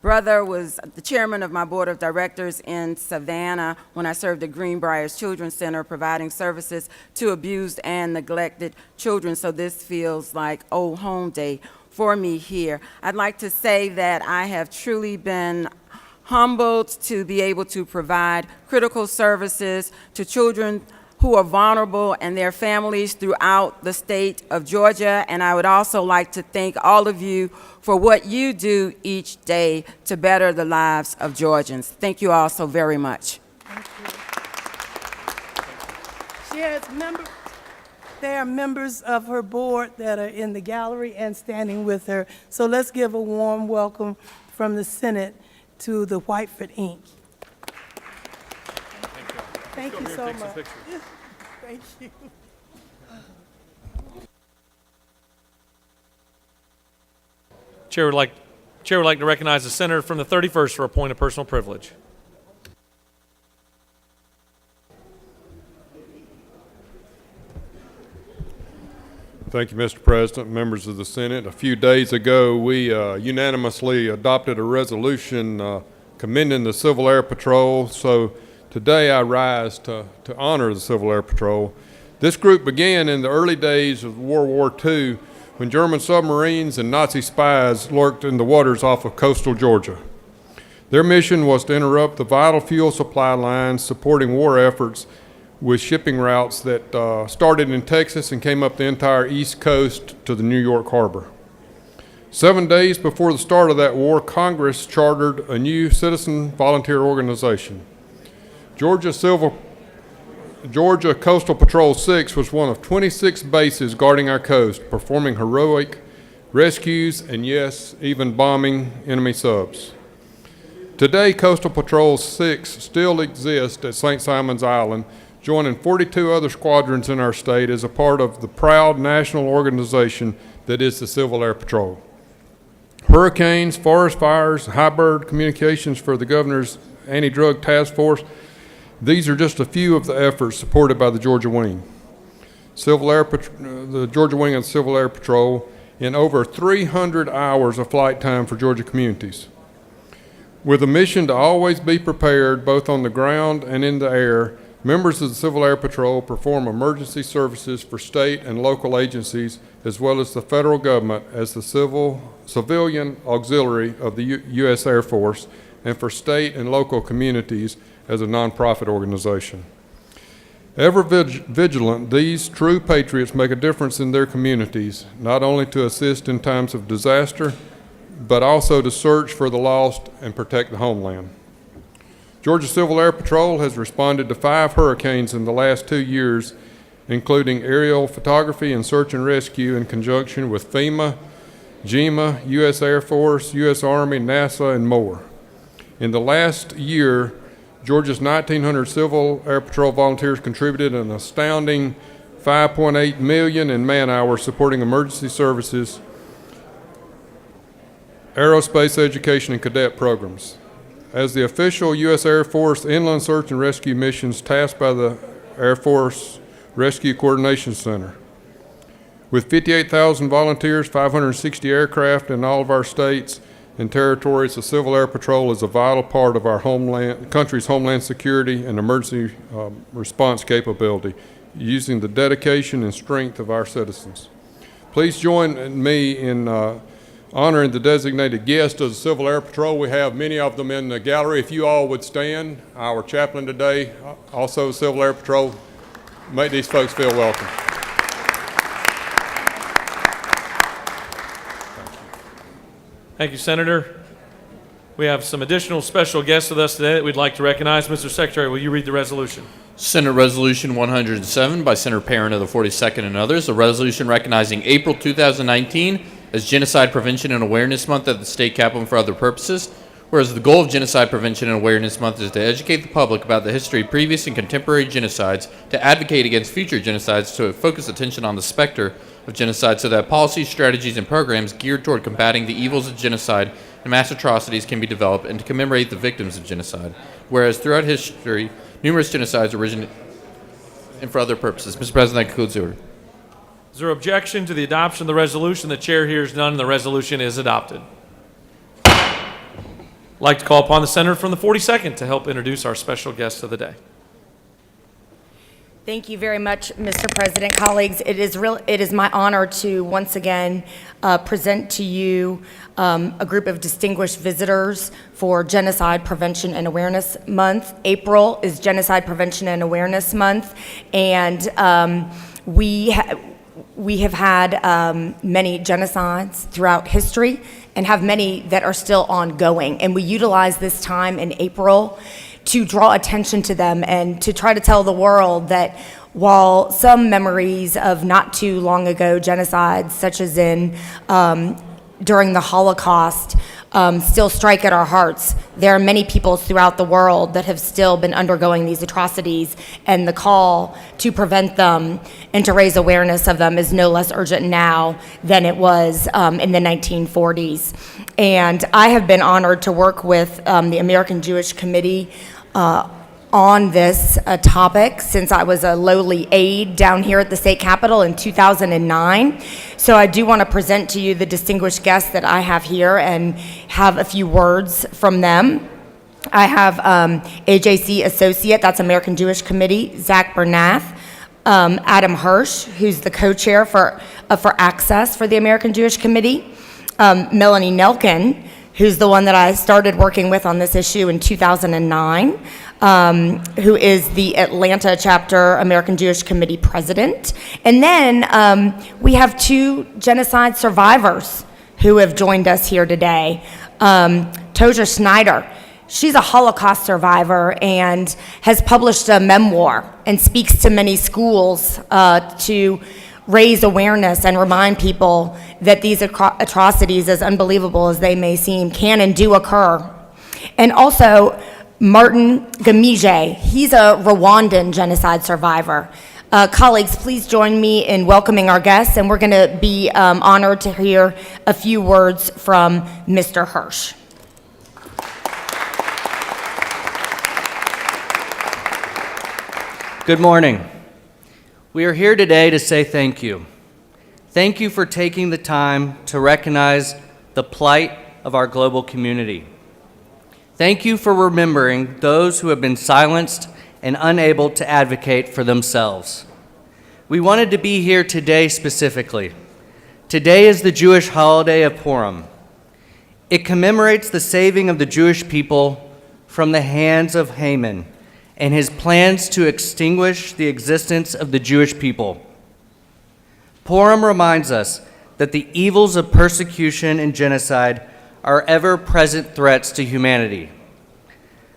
brother was the chairman of my board of directors in Savannah when I served at Greenbrier Children's Center, providing services to abused and neglected children. So this feels like old home day for me here. I'd like to say that I have truly been humbled to be able to provide critical services to children who are vulnerable and their families throughout the state of Georgia. And I would also like to thank all of you for what you do each day to better the lives of Georgians. Thank you all so very much. There are members of her board that are in the gallery and standing with her. So let's give a warm welcome from the Senate to the Whiteford Inc. Thank you so much. Thank you. Chair would like to recognize the senator from the 31st for a point of personal privilege. Thank you, Mr. President, members of the Senate. A few days ago, we unanimously adopted a resolution commending the Civil Air Patrol. So today I rise to honor the Civil Air Patrol. This group began in the early days of World War II when German submarines and Nazi spies lurked in the waters off of coastal Georgia. Their mission was to interrupt the vital fuel supply lines supporting war efforts with shipping routes that started in Texas and came up the entire East Coast to the New York Harbor. 7 days before the start of that war, Congress chartered a new citizen volunteer organization. Georgia Coastal Patrol 6 was one of 26 bases guarding our coast, performing heroic rescues and, yes, even bombing enemy subs. Today, Coastal Patrol 6 still exists at St. Simon's Island, joining 42 other squadrons in our state as a part of the proud national organization that is the Civil Air Patrol. Hurricanes, forest fires, high bird communications for the governor's anti-drug task force, these are just a few of the efforts supported by the Georgia Wing. The Georgia Wing and Civil Air Patrol in over 300 hours of flight time for Georgia communities. With a mission to always be prepared both on the ground and in the air, members of the Civil Air Patrol perform emergency services for state and local agencies as well as the federal government as the civilian auxiliary of the U.S. Air Force and for state and local communities as a nonprofit organization. Ever vigilant, these true patriots make a difference in their communities, not only to assist in times of disaster, but also to search for the lost and protect the homeland. Georgia Civil Air Patrol has responded to 5 hurricanes in the last 2 years, including aerial photography and search and rescue in conjunction with FEMA, GEMA, U.S. Air Force, U.S. Army, NASA, and more. In the last year, Georgia's 1,900 Civil Air Patrol volunteers contributed an astounding $5.8 million in man-hours supporting emergency services, aerospace education, and cadet programs. As the official U.S. Air Force inland search and rescue missions tasked by the Air Force Rescue Coordination Center. With 58,000 volunteers, 560 aircraft in all of our states and territories, the Civil Air Patrol is a vital part of our country's homeland security and emergency response capability, using the dedication and strength of our citizens. Please join me in honoring the designated guests of the Civil Air Patrol. We have many of them in the gallery. If you all would stand, our chaplain today, also Civil Air Patrol, make these folks feel welcome. Thank you, Senator. We have some additional special guests with us today that we'd like to recognize. Mr. Secretary, will you read the resolution? Senate Resolution 107 by Senator Parent of the 42nd and others, a resolution recognizing April 2019 as Genocide Prevention and Awareness Month at the State Capitol and for other purposes, whereas the goal of Genocide Prevention and Awareness Month is to educate the public about the history of previous and contemporary genocides, to advocate against future genocides, to focus attention on the specter of genocide so that policies, strategies, and programs geared toward combating the evils of genocide and mass atrocities can be developed, and to commemorate the victims of genocide, whereas throughout history, numerous genocides originated and for other purposes. Mr. President, that concludes the order. Is there objection to the adoption of the resolution? The chair hears none, and the resolution is adopted. I'd like to call upon the senator from the 42nd to help introduce our special guest of the day. Thank you very much, Mr. President. Colleagues, it is my honor to once again present to you a group of distinguished visitors for Genocide Prevention and Awareness Month. April is Genocide Prevention and Awareness Month, and we have had many genocides throughout history and have many that are still ongoing. And we utilize this time in April to draw attention to them and to try to tell the world that while some memories of not too long ago genocides, such as during the Holocaust, still strike at our hearts, there are many peoples throughout the world that have still been undergoing these atrocities, and the call to prevent them and to raise awareness of them is no less urgent now than it was in the 1940s. And I have been honored to work with the American Jewish Committee on this topic since I was a lowly aide down here at the state capitol in 2009. So I do want to present to you the distinguished guests that I have here and have a few words from them. I have AJC Associate, that's American Jewish Committee, Zach Bernath, Adam Hirsch, who's the co-chair for Access for the American Jewish Committee, Melanie Nelkin, who's the one that I started working with on this issue in 2009, who is the Atlanta Chapter American Jewish Committee president. And then we have two genocide survivors who have joined us here today. Toja Schneider, she's a Holocaust survivor and has published a memoir and speaks to many schools to raise awareness and remind people that these atrocities, as unbelievable as they may seem, can and do occur. And also, Martin Gamije, he's a Rwandan genocide survivor. Colleagues, please join me in welcoming our guests, and we're going to be honored to hear a few words from Mr. Hirsch. Good morning. We are here today to say thank you. Thank you for taking the time to recognize the plight of our global community. Thank you for remembering those who have been silenced and unable to advocate for themselves. We wanted to be here today specifically. Today is the Jewish holiday of Purim. It commemorates the saving of the Jewish people from the hands of Haman and his plans to extinguish the existence of the Jewish people. Purim reminds us that the evils of persecution and genocide are ever-present threats to humanity.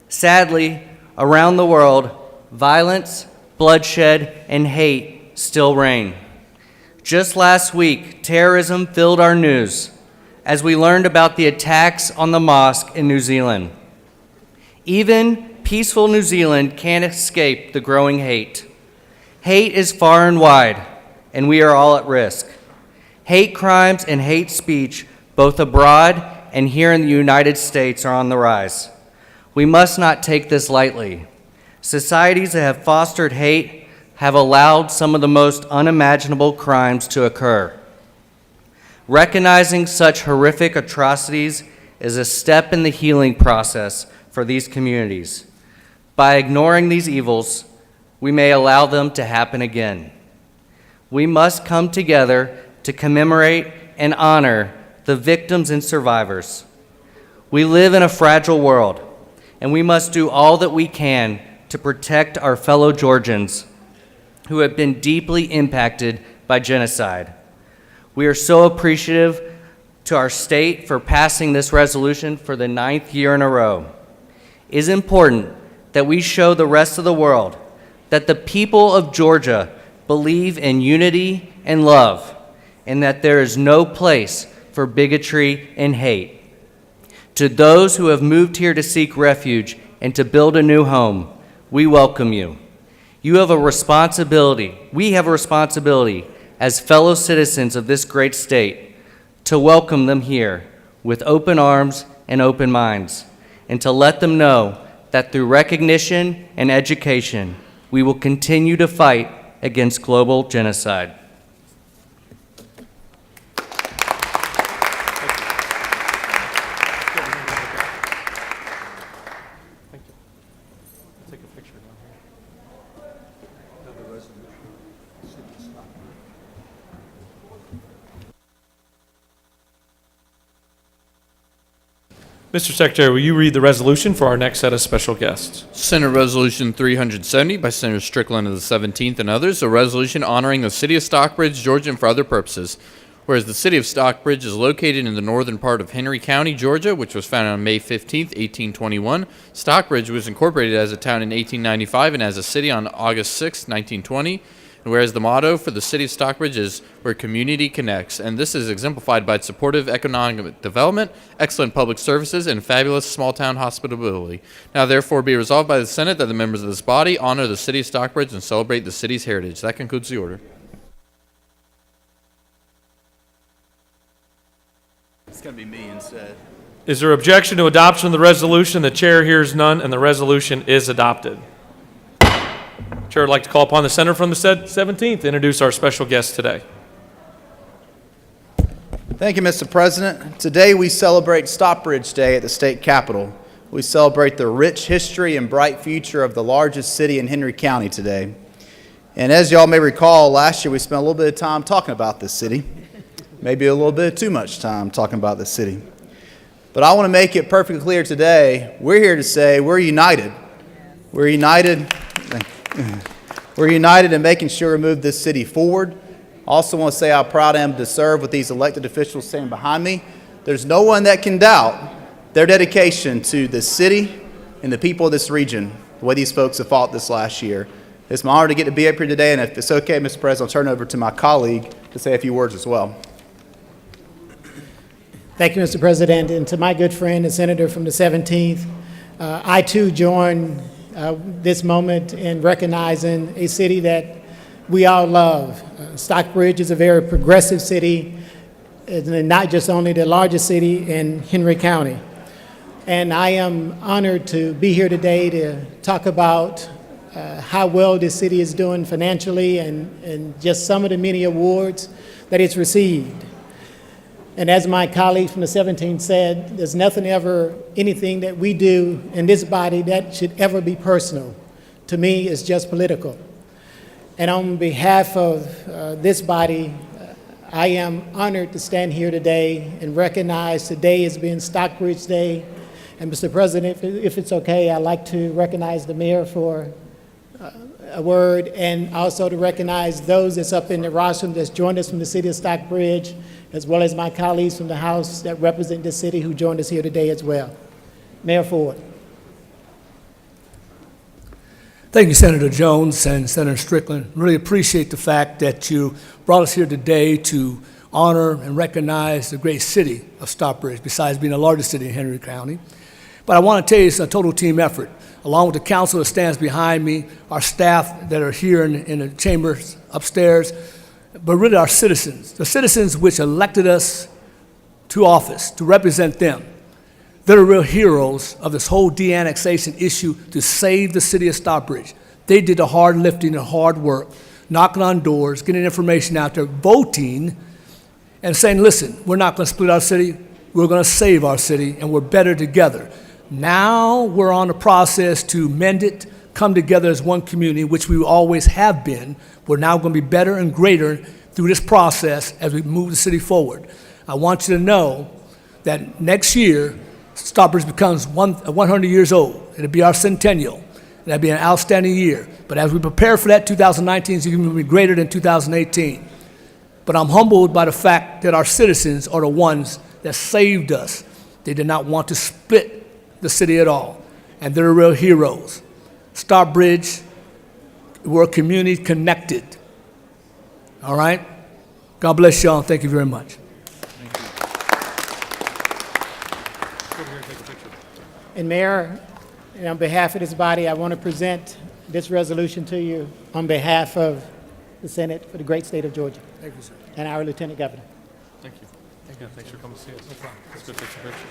Sadly, around the world, violence, bloodshed, and hate still reign. Just last week, terrorism filled our news as we learned about the attacks on the mosque in New Zealand. Even peaceful New Zealand can't escape the growing hate. Hate is far and wide, and we are all at risk. Hate crimes and hate speech, both abroad and here in the United States, are on the rise. We must not take this lightly. Societies that have fostered hate have allowed some of the most unimaginable crimes to occur. Recognizing such horrific atrocities is a step in the healing process for these communities. By ignoring these evils, we may allow them to happen again. We must come together to commemorate and honor the victims and survivors. We live in a fragile world, and we must do all that we can to protect our fellow Georgians who have been deeply impacted by genocide. We are so appreciative to our state for passing this resolution for the 9th year in a row. It is important that we show the rest of the world that the people of Georgia believe in unity and love, and that there is no place for bigotry and hate. To those who have moved here to seek refuge and to build a new home, we welcome you. You have a responsibility, we have a responsibility as fellow citizens of this great state to welcome them here with open arms and open minds, and to let them know that through recognition and education, we will continue to fight against global genocide. Take a picture down here. Mr. Secretary, will you read the resolution for our next set of special guests? Senate Resolution 370 by Senator Strickland of the 17th and others, a resolution honoring the city of Stockbridge, Georgia, and for other purposes. Whereas the city of Stockbridge is located in the northern part of Henry County, Georgia, which was founded on May 15, 1821. Stockbridge was incorporated as a town in 1895 and as a city on August 6, 1920. And whereas the motto for the city of Stockbridge is where community connects, and this is exemplified by its supportive economic development, excellent public services, and fabulous small-town hospitality. Now therefore be resolved by the Senate that the members of this body honor the city of Stockbridge and celebrate the city's heritage. That concludes the order. It's going to be me instead. Is there objection to adoption of the resolution? The chair hears none, and the resolution is adopted. Chair would like to call upon the senator from the 17th to introduce our special guest today. Thank you, Mr. President. Today we celebrate Stockbridge Day at the state capitol. We celebrate the rich history and bright future of the largest city in Henry County today. And as y'all may recall, last year we spent a little bit of time talking about this city. Maybe a little bit too much time talking about this city. But I want to make it perfectly clear today, we're here to say we're united. We're united. We're united in making sure we move this city forward. I also want to say how proud I am to serve with these elected officials standing behind me. There's no one that can doubt their dedication to this city and the people of this region, the way these folks have fought this last year. It's my honor to get to be up here today, and if it's okay, Mr. President, I'll turn it over to my colleague to say a few words as well. Thank you, Mr. President, and to my good friend, the senator from the 17th, I too join this moment in recognizing a city that we all love. Stockbridge is a very progressive city, and not just only the largest city in Henry County. And I am honored to be here today to talk about how well this city is doing financially and just some of the many awards that it's received. And as my colleague from the 17th said, there's anything that we do in this body that should ever be personal. To me, it's just political. And on behalf of this body, I am honored to stand here today and recognize today as being Stockbridge Day. And Mr. President, if it's okay, I'd like to recognize the mayor for a word, and also to recognize those that's up in the rostrum that's joined us from the city of Stockbridge, as well as my colleagues from the House that represent the city who joined us here today as well. Mayor Ford. Thank you, Senator Jones and Senator Strickland. Really appreciate the fact that you brought us here today to honor and recognize the great city of Stockbridge, besides being the largest city in Henry County. But I want to tell you it's a total team effort. Along with the council that stands behind me, our staff that are here in the chambers upstairs, but really our citizens, the citizens which elected us to office to represent them. They're the real heroes of this whole de-annexation issue to save the city of Stockbridge. They did the hard lifting and hard work, knocking on doors, getting information out there, voting, and saying, listen, we're not going to split our city, we're going to save our city, and we're better together. Now we're on the process to mend it, come together as one community, which we always have been. We're now going to be better and greater through this process as we move the city forward. I want you to know that next year, Stockbridge becomes 100 years old. It'll be our centennial. That'll be an outstanding year. But as we prepare for that, 2019 is going to be greater than 2018. But I'm humbled by the fact that our citizens are the ones that saved us. They did not want to split the city at all. And they're real heroes. Stockbridge, we're a community connected. All right? God bless y'all. Thank you very much. And Mayor, and on behalf of this body, I want to present this resolution to you on behalf of the Senate for the great state of Georgia. Thank you, sir. And our Lieutenant Governor. Thank you. Thanks for coming to see us. No problem. Let's go take some pictures.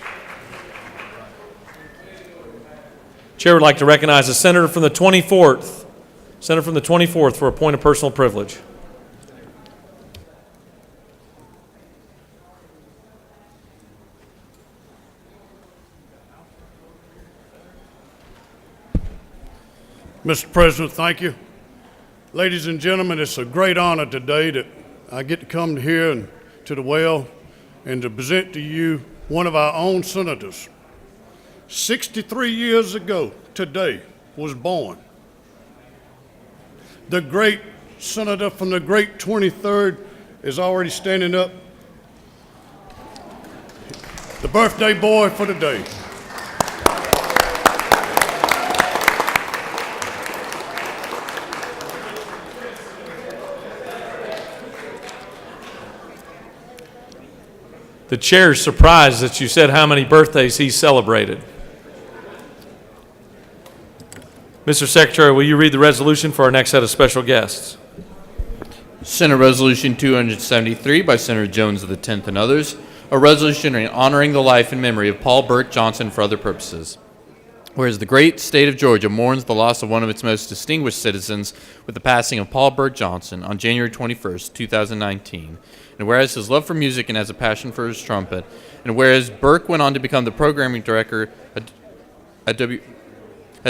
Chair would like to recognize the senator from the 24th. Senator from the 24th for a point of personal privilege. Mr. President, thank you. Ladies and gentlemen, it's a great honor today that I get to come here and to the well and to present to you one of our own senators 63 years ago today was born the great senator from the great 23rd is already standing up. The birthday boy for the day. The chair's surprised that you said how many birthdays he celebrated. Mr. Secretary, will you read the resolution for our next set of special guests? Senate Resolution 273 by Senator Jones of the 10th and others, a resolution honoring the life and memory of Paul Burke Johnson for other purposes. Whereas the great state of Georgia mourns the loss of one of its most distinguished citizens with the passing of Paul Burke Johnson on January 21st, 2019, and whereas his love for music and has a passion for his trumpet, and whereas Burke went on to become the programming director at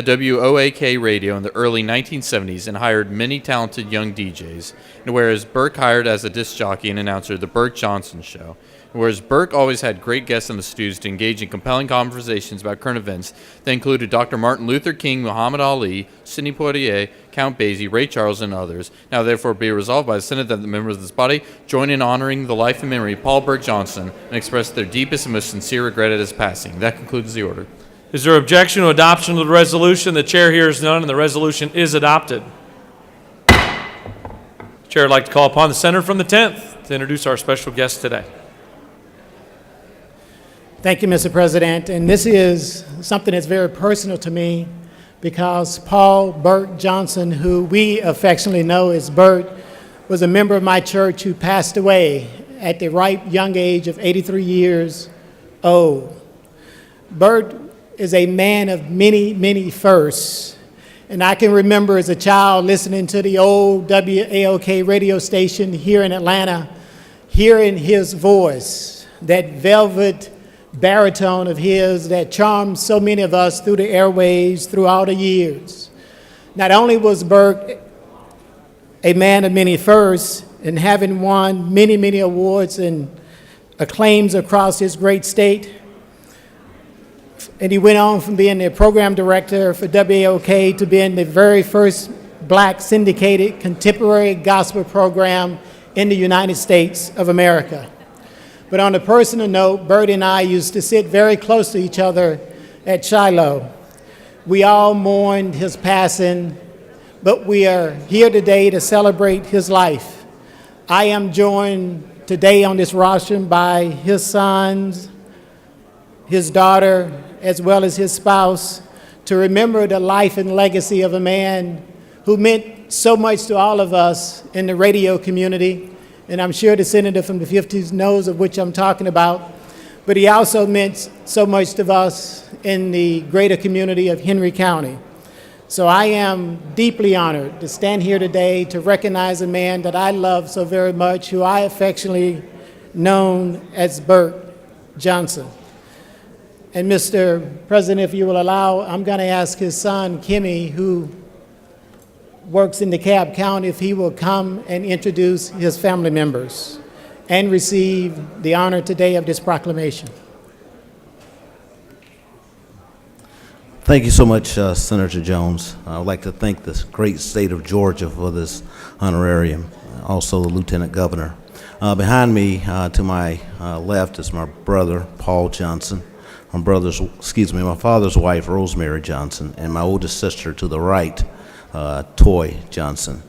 WOAK Radio in the early 1970s and hired many talented young DJs, and whereas Burke hired as a disc jockey and announcer the Burke Johnson Show, and whereas Burke always had great guests in the studios to engage in compelling conversations about current events that included Dr. Martin Luther King, Muhammad Ali, Sidney Poitier, Count Basie, Ray Charles, and others. Now therefore be resolved by the Senate that the members of this body join in honoring the life and memory of Paul Burke Johnson and express their deepest and most sincere regret at his passing. That concludes the order. Is there objection to adoption of the resolution? The chair hears none, and the resolution is adopted. Chair would like to call upon the senator from the 10th to introduce our special guest today. Thank you, Mr. President. And this is something that's very personal to me because Paul Burke Johnson, who we affectionately know as Bert, was a member of my church who passed away at the ripe young age of 83 years old. Bert is a man of many, many firsts. And I can remember as a child listening to the old WAOK radio station here in Atlanta, hearing his voice, that velvet baritone of his that charmed so many of us through the airwaves throughout the years. Not only was Burke a man of many firsts and having won many, many awards and acclaims across his great state, and he went on from being the program director for WAOK to being the very first black syndicated contemporary gospel program in the United States of America. But on a personal note, Bert and I used to sit very close to each other at Shiloh. We all mourned his passing, but we are here today to celebrate his life. I am joined today on this rostrum by his sons, his daughter, as well as his spouse, to remember the life and legacy of a man who meant so much to all of us in the radio community. And I'm sure the senator from the 50s knows of which I'm talking about. But he also meant so much to us in the greater community of Henry County. So I am deeply honored to stand here today to recognize a man that I love so very much, who I affectionately known as Burke Johnson. And Mr. President, if you will allow, I'm going to ask his son, Kimmy, who works in DeKalb County, if he will come and introduce his family members and receive the honor today of this proclamation. Thank you so much, Senator Jones. I would like to thank the great state of Georgia for this honorarium, also the Lieutenant Governor. Behind me, to my left, is my brother, Paul Johnson. My father's wife, Rosemary Johnson, and my oldest sister to the right, Toy Johnson.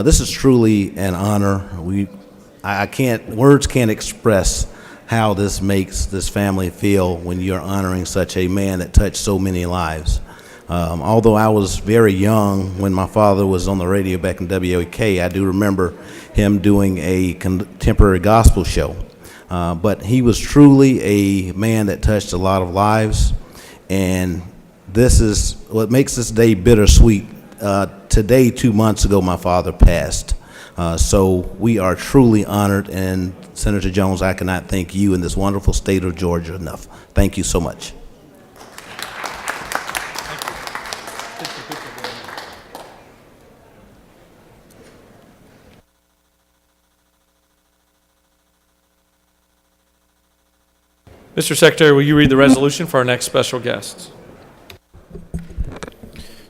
This is truly an honor. Words can't express how this makes this family feel when you're honoring such a man that touched so many lives. Although I was very young when my father was on the radio back in WAK, I do remember him doing a contemporary gospel show. But he was truly a man that touched a lot of lives, and this is what makes this day bittersweet. Today, 2 months ago, my father passed. So we are truly honored, and Senator Jones, I cannot thank you in this wonderful state of Georgia enough. Thank you so much. Mr. Secretary, will you read the resolution for our next special guests?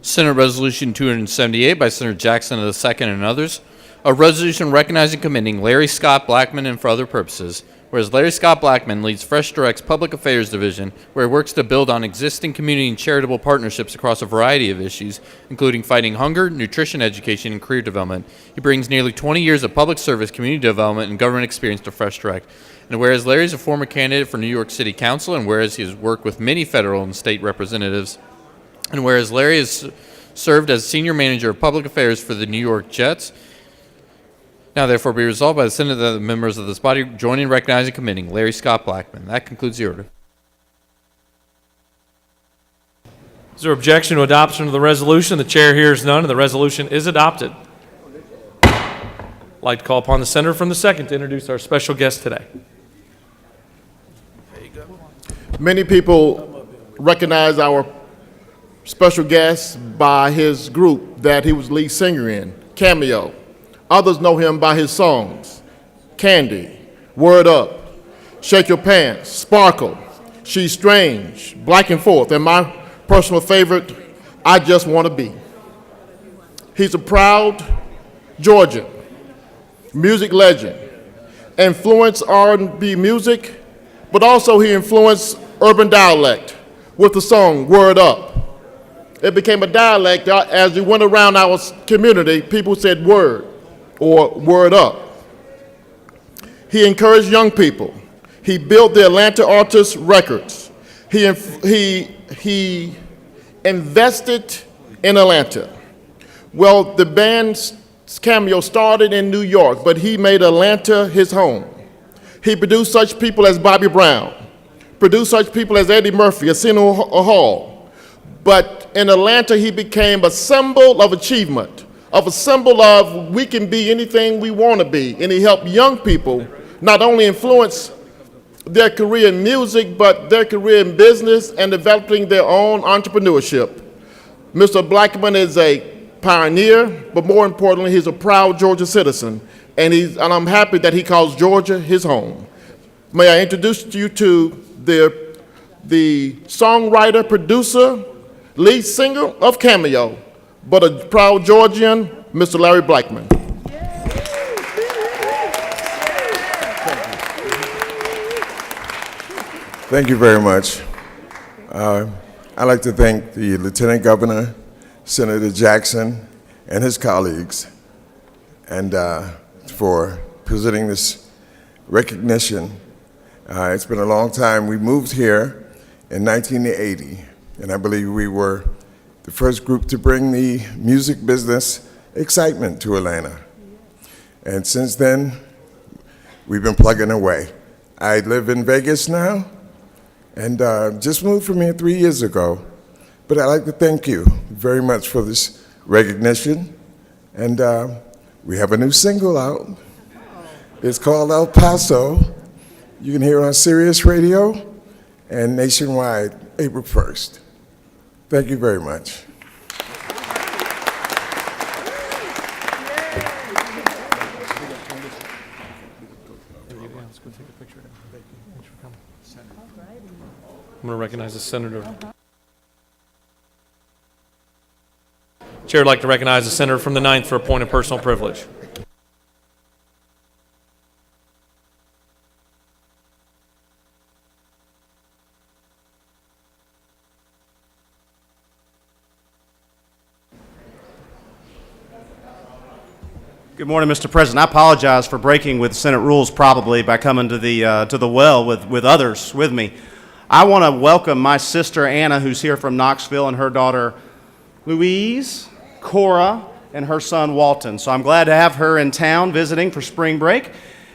Senate Resolution 278 by Senator Jackson II and others. A resolution recognizing and commending Larry Scott Blackman and for other purposes. Whereas Larry Scott Blackman leads Fresh Direct's Public Affairs Division, where he works to build on existing community and charitable partnerships across a variety of issues, including fighting hunger, nutrition education, and career development. He brings nearly 20 years of public service, community development, and government experience to Fresh Direct. And whereas Larry is a former candidate for New York City Council, and whereas he has worked with many federal and state representatives, and whereas Larry has served as Senior Manager of Public Affairs for the New York Jets, now therefore be resolved by the Senate that the members of this body join in recognizing and commending Larry Scott Blackman. That concludes the order. Is there objection to adoption of the resolution? The chair hears none, and the resolution is adopted. I'd like to call upon the senator from the 2nd to introduce our special guest today. Many people recognize our special guest by his group that he was lead singer in, Cameo. Others know him by his songs, Candy, Word Up, Shake Your Pants, Sparkle, She's Strange, Black and Forth, and my personal favorite, I Just Want to Be. He's a proud Georgian, music legend, influenced R&B music, but also he influenced urban dialect with the song Word Up. It became a dialect as we went around our community, people said word or word up. He encouraged young people. He built the Atlanta Artists Records. He invested in Atlanta. Well, the band's Cameo started in New York, but he made Atlanta his home. He produced such people as Bobby Brown, produced such people as Eddie Murphy, Arsenio Hall. But in Atlanta, he became a symbol of achievement, of a symbol of we can be anything we want to be. And he helped young people not only influence their career in music, but their career in business and developing their own entrepreneurship. Mr. Blackman is a pioneer, but more importantly, he's a proud Georgia citizen. And I'm happy that he calls Georgia his home. May I introduce you to the songwriter, producer, lead singer of Cameo, but a proud Georgian, Mr. Larry Blackman. Thank you very much. I'd like to thank the Lieutenant Governor, Senator Jackson, and his colleagues, and for presenting this recognition. It's been a long time. We moved here in 1980, and I believe we were the first group to bring the music business excitement to Atlanta. And since then, we've been plugging away. I live in Vegas now, and just moved from here 3 years ago. But I'd like to thank you very much for this recognition. And we have a new single out. It's called El Paso. You can hear it on Sirius Radio and nationwide April 1st. Thank you very much. I'm going to recognize the senator. Chair would like to recognize the senator from the 9th for a point of personal privilege. Good morning, Mr. President. I apologize for breaking with Senate rules probably by coming to the well with others with me. I want to welcome my sister Anna, who's here from Knoxville, and her daughter Louise, Cora, and her son Walton. So I'm glad to have her in town visiting for spring break,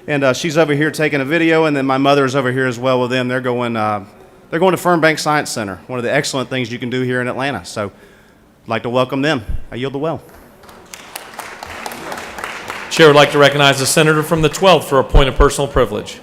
and she's over here taking a video, and then my mother is over here as well with them. They're going to Fernbank Science Center, one of the excellent things you can do here in Atlanta. So I'd like to welcome them. I yield the well. Chair would like to recognize the senator from the 12th for a point of personal privilege.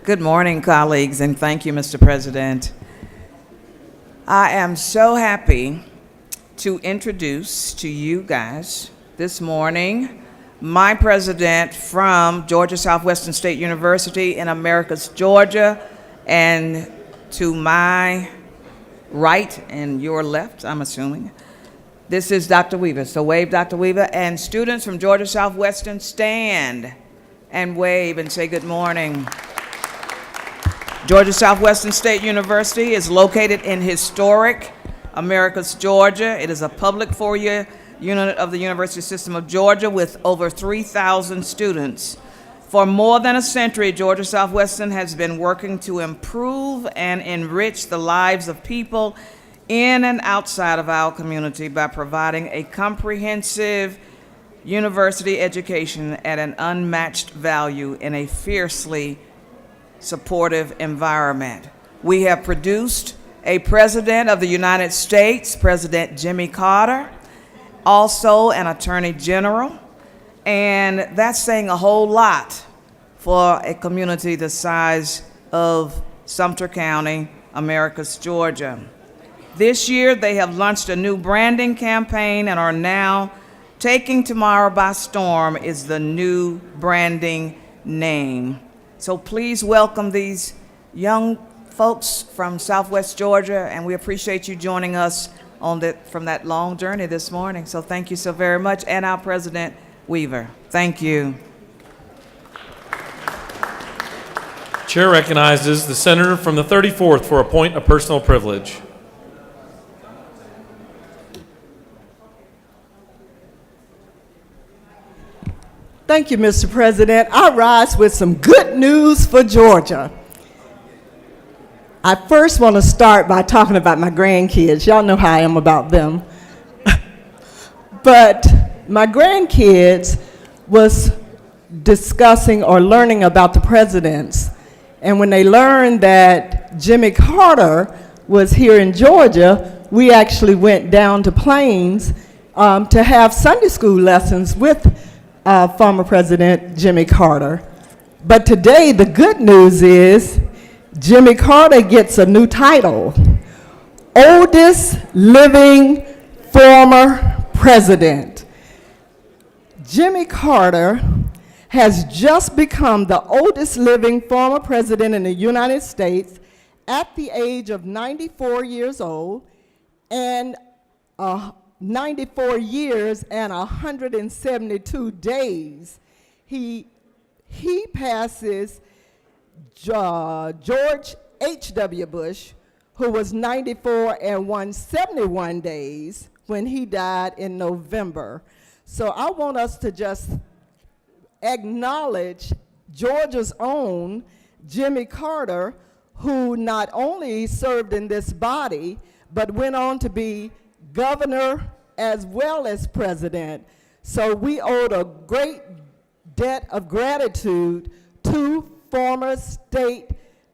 Good morning, colleagues, and thank you, Mr. President. I am so happy to introduce to you guys this morning my president from Georgia Southwestern State University in Americus, Georgia, and to my right and your left, I'm assuming, this is Dr. Weaver. So wave, Dr. Weaver, and students from Georgia Southwestern, stand and wave and say good morning. Georgia Southwestern State University is located in historic Americus, Georgia. It is a public four-year unit of the University System of Georgia with over 3,000 students. For more than a century, Georgia Southwestern has been working to improve and enrich the lives of people in and outside of our community by providing a comprehensive university education at an unmatched value in a fiercely supportive environment. We have produced a President of the United States, President Jimmy Carter, also an Attorney General, and that's saying a whole lot for a community the size of Sumter County, Americus, Georgia. This year, they have launched a new branding campaign and are now taking tomorrow by storm is the new branding name. So please welcome these young folks from Southwest Georgia, and we appreciate you joining us on from that long journey this morning. So thank you so very much, and our President Weaver. Thank you. Chair recognizes the senator from the 34th for a point of personal privilege. Thank you, Mr. President. I rise with some good news for Georgia. I first want to start by talking about my grandkids. Y'all know how I am about them. But my grandkids was discussing or learning about the presidents. And when they learned that Jimmy Carter was here in Georgia, we actually went down to Plains to have Sunday school lessons with former President Jimmy Carter. But today, the good news is Jimmy Carter gets a new title, oldest living former president. Jimmy Carter has just become the oldest living former president in the United States at the age of 94 years old and 94 years and 172 days. He passes George H.W. Bush, who was 94 and 171 days when he died in November. So I want us to just acknowledge Georgia's own Jimmy Carter, who not only served in this body, but went on to be governor as well as president. So we owed a great debt of gratitude to former state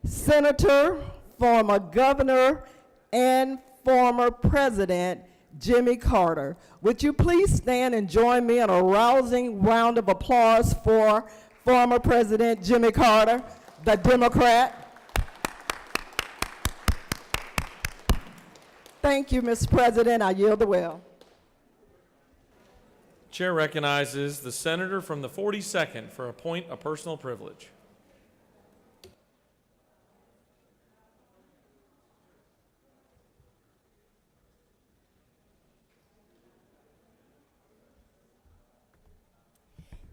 senator, former governor, and former president Jimmy Carter. Would you please stand and join me in a rousing round of applause for former President Jimmy Carter, the Democrat? Thank you, Mr. President. I yield the will. Chair recognizes the senator from the 42nd for a point of personal privilege.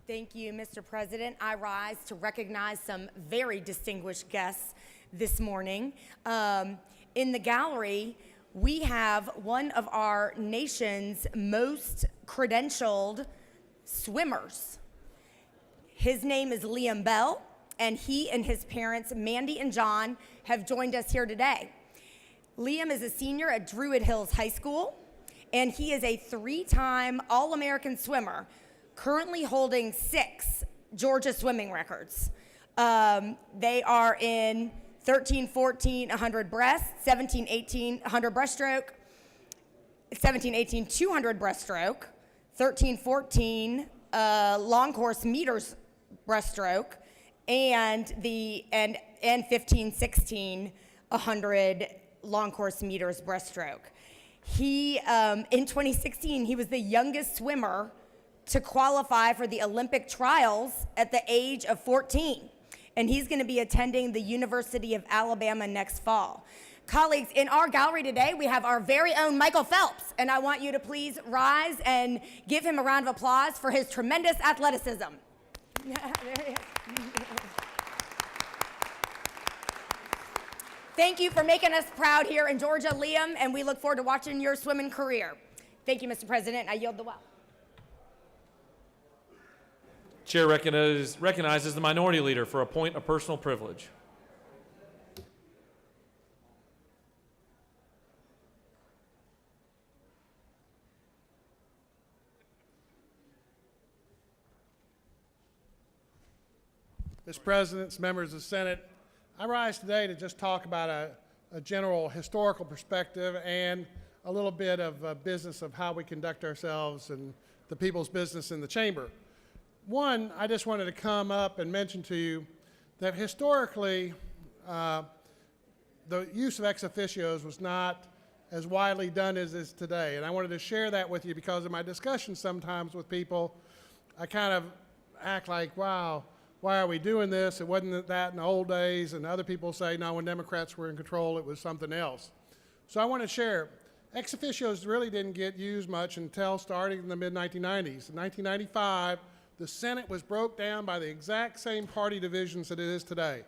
Thank you, Mr. President. I rise to recognize some very distinguished guests this morning. In the gallery, we have one of our nation's most credentialed swimmers. His name is Liam Bell, and he and his parents, Mandy and John, have joined us here today. Liam is a senior at Druid Hills High School, and he is a three-time All-American swimmer, currently holding 6 Georgia swimming records. They are in 13-14, 100 breast, 17-18, 100 breaststroke, 17-18, 200 breaststroke, 13-14, long course meters breaststroke, and 1516 100 long course meters breaststroke. He, in 2016, he was the youngest swimmer to qualify for the Olympic trials at the age of 14. And he's going to be attending the University of Alabama next fall. Colleagues, in our gallery today, we have our very own Michael Phelps, and I want you to please rise and give him a round of applause for his tremendous athleticism. Yeah, there he is. Thank you for making us proud here in Georgia, Liam, and we look forward to watching your swimming career. Thank you, Mr. President. I yield the well. Chair recognizes the minority leader for a point of personal privilege. Mr. President, members of the Senate, I rise today to just talk about a general historical perspective and a little bit of business of how we conduct ourselves and the people's business in the chamber. One, I just wanted to come up and mention to you that historically the use of ex officios was not as widely done as it is today. And I wanted to share that with you because in my discussions sometimes with people, I kind of act like, wow, why are we doing this? It wasn't that in the old days. And other people say, no, when Democrats were in control, it was something else. So I want to share, ex officios really didn't get used much until starting in the mid-1990s. In 1995, the Senate was broke down by the exact same party divisions that it is today.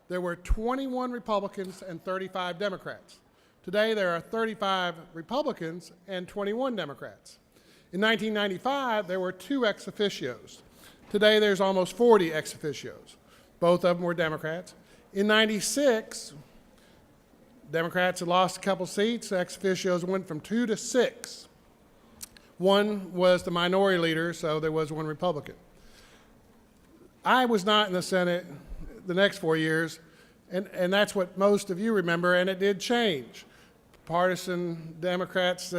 There were 21 Republicans and 35 Democrats. Today, there are 35 Republicans and 21 Democrats. In 1995, there were 2 ex officios. Today, there's almost 40 ex officios. Both of them were Democrats. In 96, Democrats had lost a couple seats. Ex officios went from 2 to 6. One was the minority leader, so there was 1 Republican. I was not in the Senate the next 4 years, and that's what most of you remember, and it did change. Partisan Democrats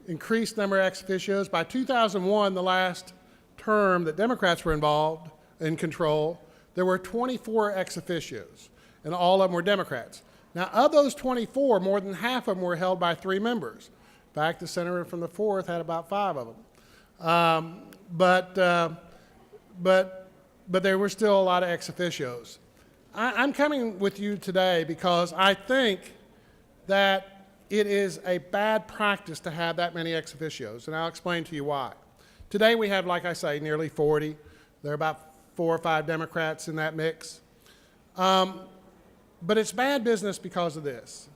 increased number of ex officios. By 2001, the last term that Democrats were involved in control, there were 24 ex officios, and all of them were Democrats. Now, of those 24, more than half of them were held by 3 members. In fact, the senator from the 4th had about 5 of them. But there were still a lot of ex officios. I'm coming with you today because I think that it is a bad practice to have that many ex officios, and I'll explain to you why. Today we have, like I say, nearly 40. There are about 4 or 5 Democrats in that mix. But it's bad business because of this.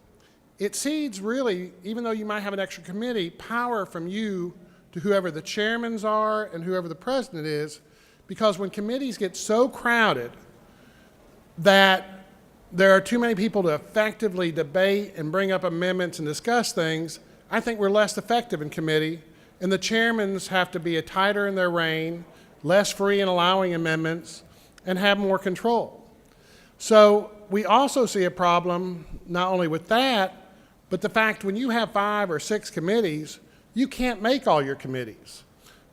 It cedes really, even though you might have an extra committee, power from you to whoever the chairmans are and whoever the president is, because when committees get so crowded that there are too many people to effectively debate and bring up amendments and discuss things, I think we're less effective in committee, and the chairmans have to be tighter in their reign, less free in allowing amendments, and have more control. So we also see a problem not only with that, but the fact when you have 5 or 6 committees, you can't make all your committees.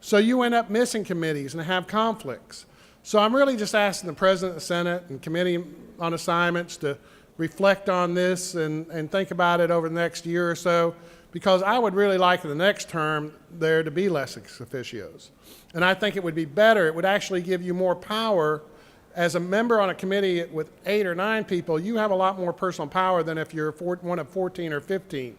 So you end up missing committees and have conflicts. So I'm really just asking the President of the Senate and Committee on Assignments to reflect on this and think about it over the next year or so, because I would really like in the next term there to be less ex officios. And I think it would be better, it would actually give you more power. As a member on a committee with 8 or 9 people, you have a lot more personal power than if you're one of 14 or 15.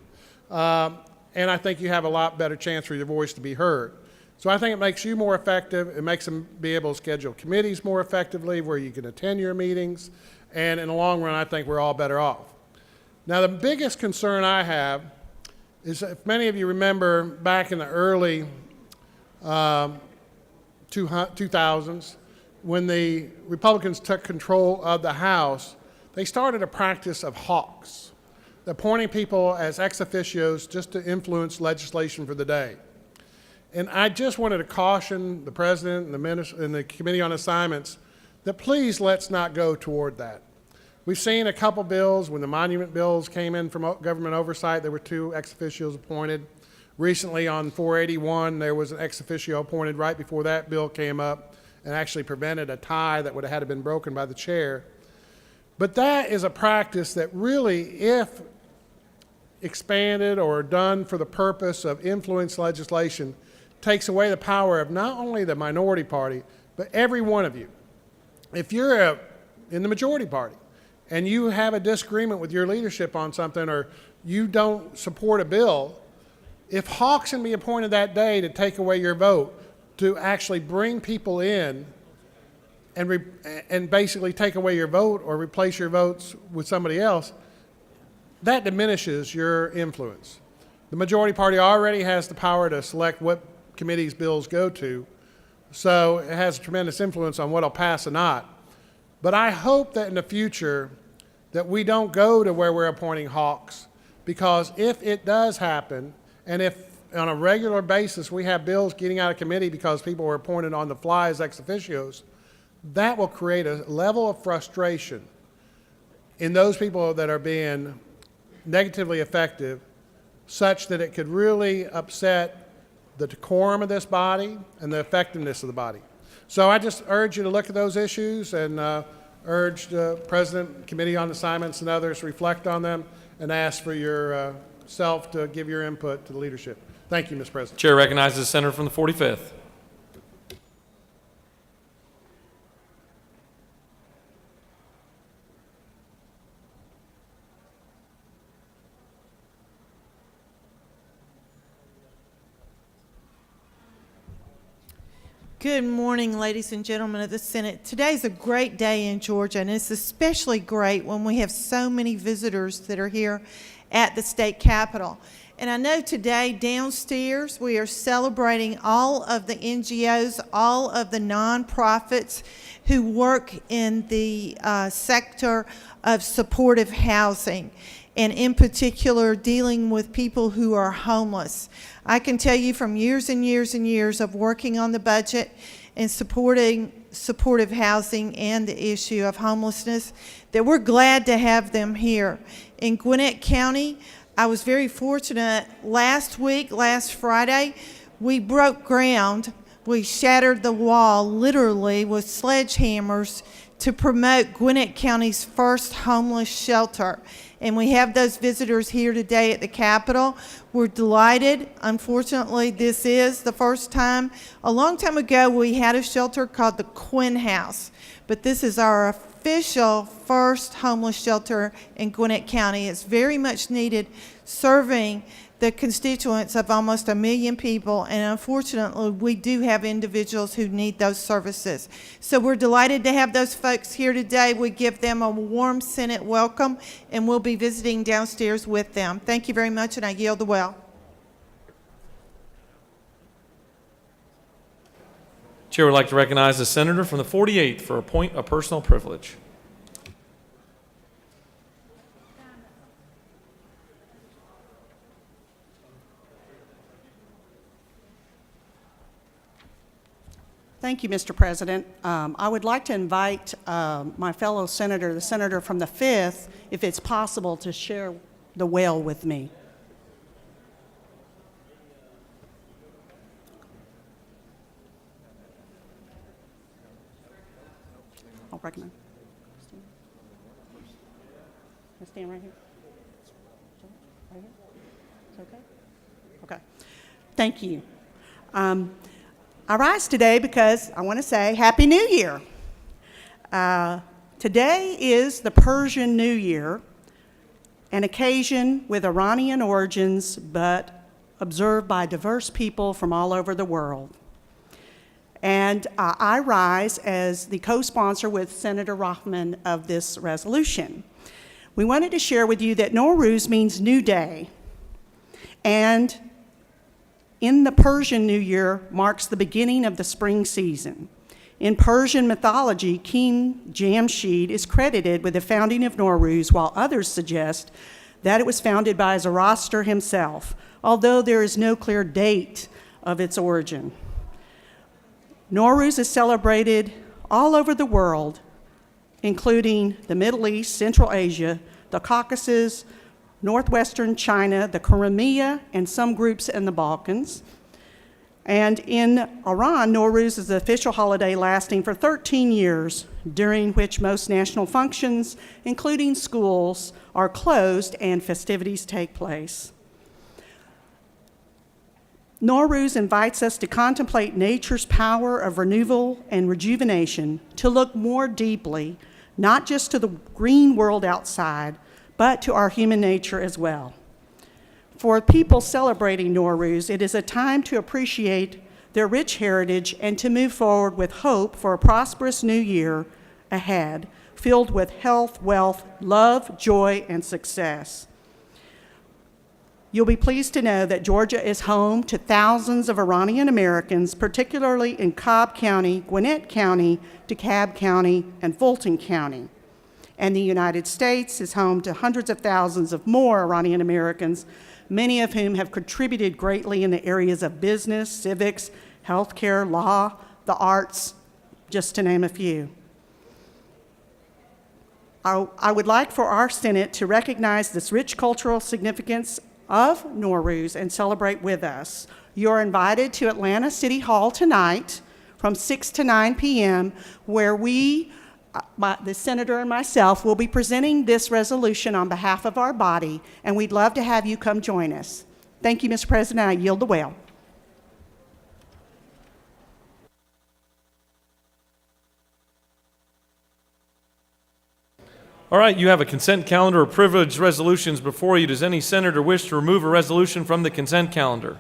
And I think you have a lot better chance for your voice to be heard. So I think it makes you more effective. It makes them be able to schedule committees more effectively where you can attend your meetings. And in the long run, I think we're all better off. Now, the biggest concern I have is, if many of you remember back in the early 2000s, when the Republicans took control of the House, they started a practice of hawks, appointing people as ex officios just to influence legislation for the day. And I just wanted to caution the President and the Committee on Assignments that please let's not go toward that. We've seen a couple bills. When the monument bills came in from government oversight, there were 2 ex officios appointed. Recently on 481, there was an ex officio appointed right before that bill came up. and actually prevented a tie that would have had to been broken by the chair. But that is a practice that really, if expanded or done for the purpose of influence legislation, takes away the power of not only the minority party, but every one of you. If you're in the majority party and you have a disagreement with your leadership on something, or you don't support a bill, if hawks can be appointed that day to take away your vote, to actually bring people in and basically take away your vote or replace your votes with somebody else, that diminishes your influence. The majority party already has the power to select what committees bills go to, so it has a tremendous influence on what will pass or not. But I hope that in the future that we don't go to where we're appointing hawks, because if it does happen, and if on a regular basis we have bills getting out of committee because people were appointed on the fly as ex officios, that will create a level of frustration in those people that are being negatively affected, such that it could really upset the decorum of this body and the effectiveness of the body. So I just urge you to look at those issues, and urge the President, Committee on Assignments, and others to reflect on them and ask for yourself to give your input to the leadership. Thank you, Mr. President. Chair recognizes the senator from the 45th. Good morning, ladies and gentlemen of the Senate. Today's a great day in Georgia, and it's especially great when we have so many visitors that are here at the state capitol. And I know today downstairs we are celebrating all of the NGOs, all of the nonprofits who work in the sector of supportive housing, and in particular dealing with people who are homeless. I can tell you from years and years and years of working on the budget and supporting supportive housing and the issue of homelessness that we're glad to have them here. In Gwinnett County, I was very fortunate last Friday, we broke ground. We shattered the wall literally with sledgehammers to promote Gwinnett County's first homeless shelter. And we have those visitors here today at the Capitol. We're delighted. Unfortunately, this is the first time. A long time ago, we had a shelter called the Quinn House, but this is our official first homeless shelter in Gwinnett County. It's very much needed, serving the constituents of almost 1 million people, and unfortunately we do have individuals who need those services. So we're delighted to have those folks here today. We give them a warm Senate welcome, and we'll be visiting downstairs with them. Thank you very much, and I yield the well. Chair would like to recognize the senator from the 48th for a point of personal privilege. Thank you, Mr. President. I would like to invite my fellow senator, the senator from the 5th, if it's possible, to share the well with me. I'll recommend. Stand right here. Right here? It's okay? Okay. Thank you. I rise today because I want to say Happy New Year. Today is the Persian New Year, an occasion with Iranian origins, but observed by diverse people from all over the world. And I rise as the co-sponsor with Senator Rahman of this resolution. We wanted to share with you that Nowruz means new day, and in the Persian New Year marks the beginning of the spring season. In Persian mythology, King Jamshid is credited with the founding of Nowruz, while others suggest that it was founded by Zoroaster himself, although there is no clear date of its origin. Nowruz is celebrated all over the world, including the Middle East, Central Asia, the Caucasus, northwestern China, the Crimea, and some groups in the Balkans. And in Iran, Nowruz is the official holiday lasting for 13 years, during which most national functions, including schools, are closed and festivities take place. Nowruz invites us to contemplate nature's power of renewal and rejuvenation, to look more deeply, not just to the green world outside, but to our human nature as well. For people celebrating Nowruz, it is a time to appreciate their rich heritage and to move forward with hope for a prosperous new year ahead, filled with health, wealth, love, joy, and success. You'll be pleased to know that Georgia is home to thousands of Iranian Americans, particularly in Cobb County, Gwinnett County, DeKalb County, and Fulton County. And the United States is home to hundreds of thousands of more Iranian Americans, many of whom have contributed greatly in the areas of business, civics, healthcare, law, the arts, just to name a few. I would like for our Senate to recognize this rich cultural significance of Nowruz and celebrate with us. You're invited to Atlanta City Hall tonight from 6 to 9 p.m., where we, the senator and myself, will be presenting this resolution on behalf of our body, and we'd love to have you come join us. Thank you, Mr. President. I yield the well. All right, you have a consent calendar of privileged resolutions before you. Does any senator wish to remove a resolution from the consent calendar?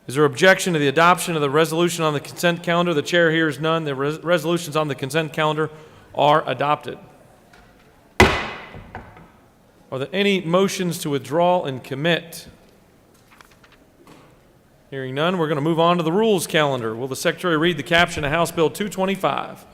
Is there objection to the adoption of the resolution on the consent calendar? The chair hears none. The resolutions on the consent calendar are adopted. Are there any motions to withdraw and commit? Hearing none, we're going to move on to the rules calendar. Will the secretary read the caption of House Bill 225?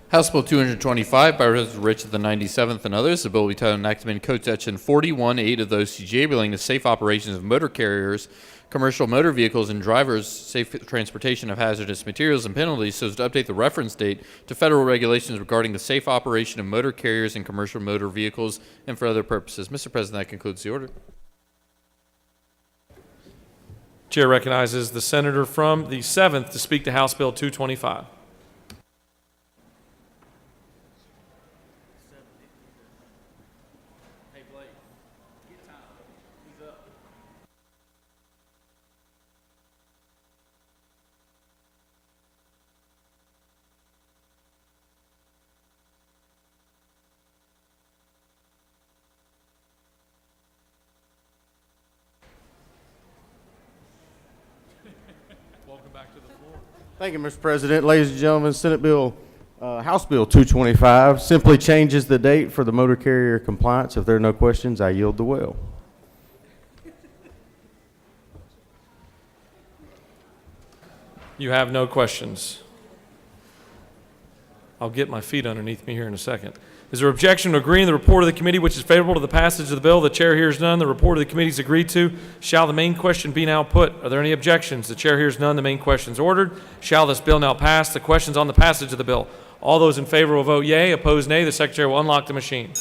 House Bill 225 by Representative Rich of the 97th and others. The bill will be titled enactment Code Section 41(8) of the OCGA relating to safe operations of motor carriers, commercial motor vehicles, and drivers, safe transportation of hazardous materials and penalties, so as to update the reference date to federal regulations regarding the safe operation of motor carriers and commercial motor vehicles and for other purposes. Mr. President, that concludes the order. Chair recognizes the senator from the 7th to speak to House Bill 225. Thank you, Mr. President. Ladies and gentlemen, House Bill 225 simply changes the date for the motor carrier compliance. If there are no questions, I yield the well. You have no questions. I'll get my feet underneath me here in a second. Is there objection to agreeing the report of the committee which is favorable to the passage of the bill? The chair hears none. The report of the committee is agreed to. Shall the main question be now put? Are there any objections? The chair hears none. The main question is ordered. Shall this bill now pass? The questions on the passage of the bill. All those in favor will vote yea. Opposed, nay. The secretary will unlock the machine.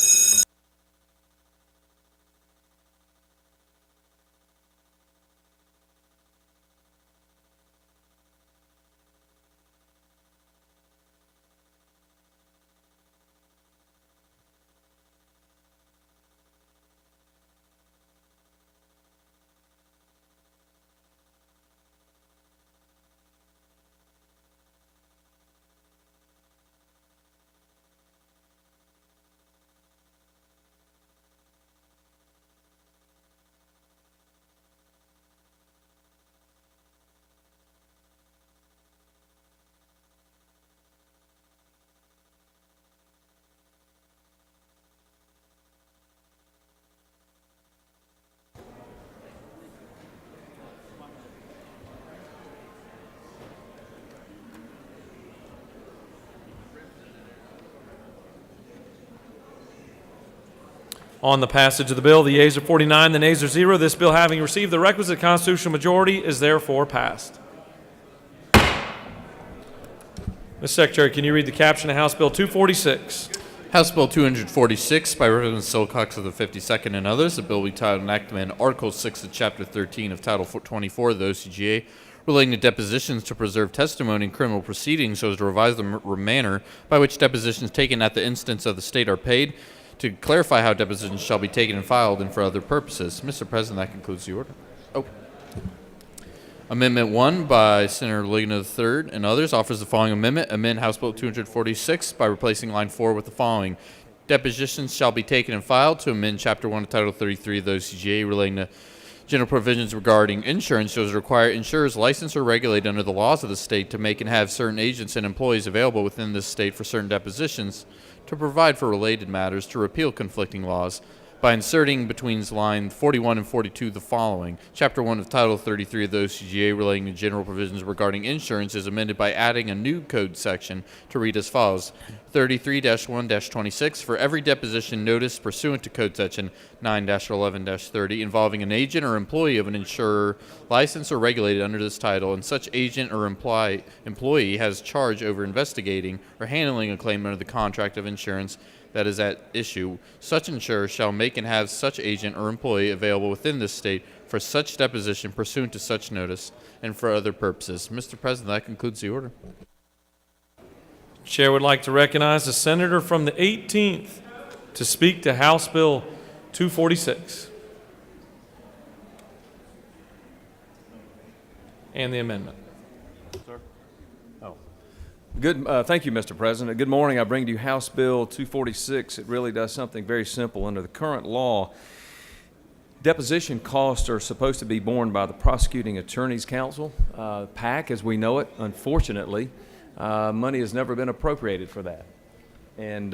On the passage of the bill, the yeas are 49, the nays are 0. This bill, having received the requisite constitutional majority, is therefore passed. Ms. Secretary, can you read the caption of House Bill 246? House Bill 246 by Representative Silcox of the 52nd and others. The bill will be titled enactment Article 6 of Chapter 13 of Title 24 of the OCGA relating to depositions to preserve testimony in criminal proceedings so as to revise the manner by which depositions taken at the instance of the state are paid, to clarify how depositions shall be taken and filed, and for other purposes. Mr. President, that concludes the order. Amendment 1 by Senator Ligna III and others offers the following amendment. Amend House Bill 246 by replacing line 4 with the following. Depositions shall be taken and filed to amend Chapter 1 of Title 33 of the OCGA relating to general provisions regarding insurance so as to require insurers licensed or regulated under the laws of the state to make and have certain agents and employees available within this state for certain depositions, to provide for related matters, to repeal conflicting laws, by inserting between line 41 and 42 the following. Chapter 1 of Title 33 of the OCGA relating to general provisions regarding insurance is amended by adding a new code section to read as follows. 33-1-26, for every deposition notice pursuant to code section 9-11-30 involving an agent or employee of an insurer licensed or regulated under this title, and such agent or employee has charge over investigating or handling a claim under the contract of insurance that is at issue, such insurer shall make and have such agent or employee available within this state for such deposition pursuant to such notice and for other purposes. Mr. President, that concludes the order. Chair would like to recognize the senator from the 18th to speak to House Bill 246 and the amendment. Thank you, Mr. President. Good morning. I bring to you House Bill 246. It really does something very simple. Under the current law, deposition costs are supposed to be borne by the Prosecuting Attorney's Council, PAC as we know it. Unfortunately, money has never been appropriated for that. And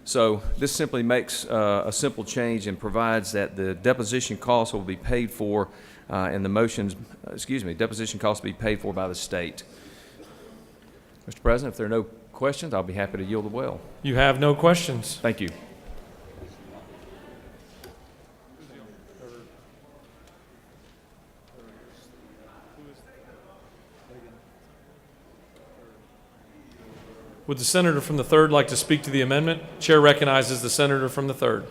so this simply makes a simple change and provides that the deposition costs will be paid for and the motions, deposition costs will be paid for by the state. Mr. President, if there are no questions, I'll be happy to yield the well. You have no questions. Thank you. Would the senator from the 3rd like to speak to the amendment? Chair recognizes the senator from the 3rd.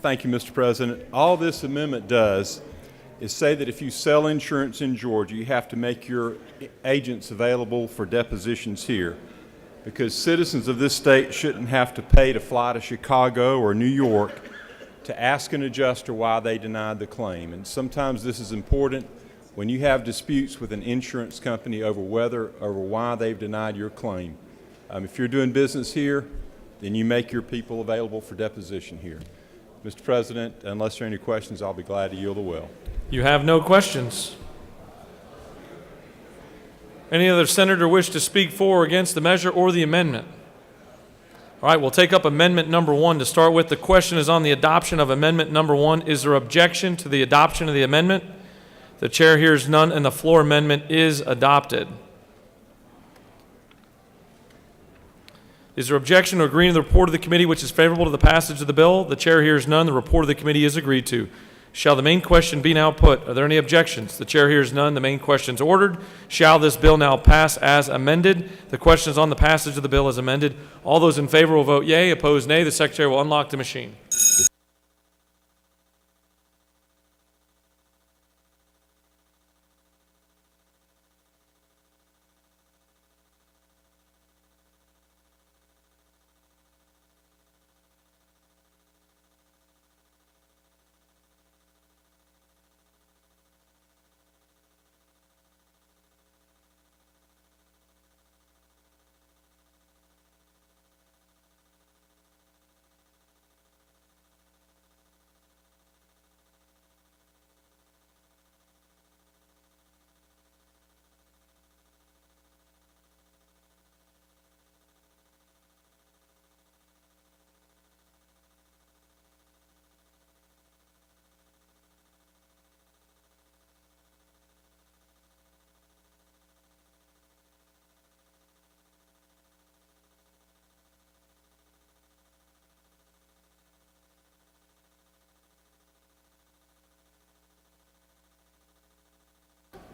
Thank you, Mr. President. All this amendment does is say that if you sell insurance in Georgia, you have to make your agents available for depositions here, because citizens of this state shouldn't have to pay to fly to Chicago or New York to ask an adjuster why they denied the claim. And sometimes this is important when you have disputes with an insurance company over why they've denied your claim. If you're doing business here, then you make your people available for deposition here. Mr. President, unless there are any questions, I'll be glad to yield the well. You have no questions. Any other senator wish to speak for or against the measure or the amendment? All right, we'll take up amendment number 1 to start with. The question is on the adoption of amendment number 1. Is there objection to the adoption of the amendment? The chair hears none, and the floor amendment is adopted. Is there objection to agreeing to the report of the committee which is favorable to the passage of the bill? The chair hears none. The report of the committee is agreed to. Shall the main question be now put? Are there any objections? The chair hears none. The main question is ordered. Shall this bill now pass as amended? The question is on the passage of the bill as amended. All those in favor will vote yea. Opposed, nay. The secretary will unlock the machine.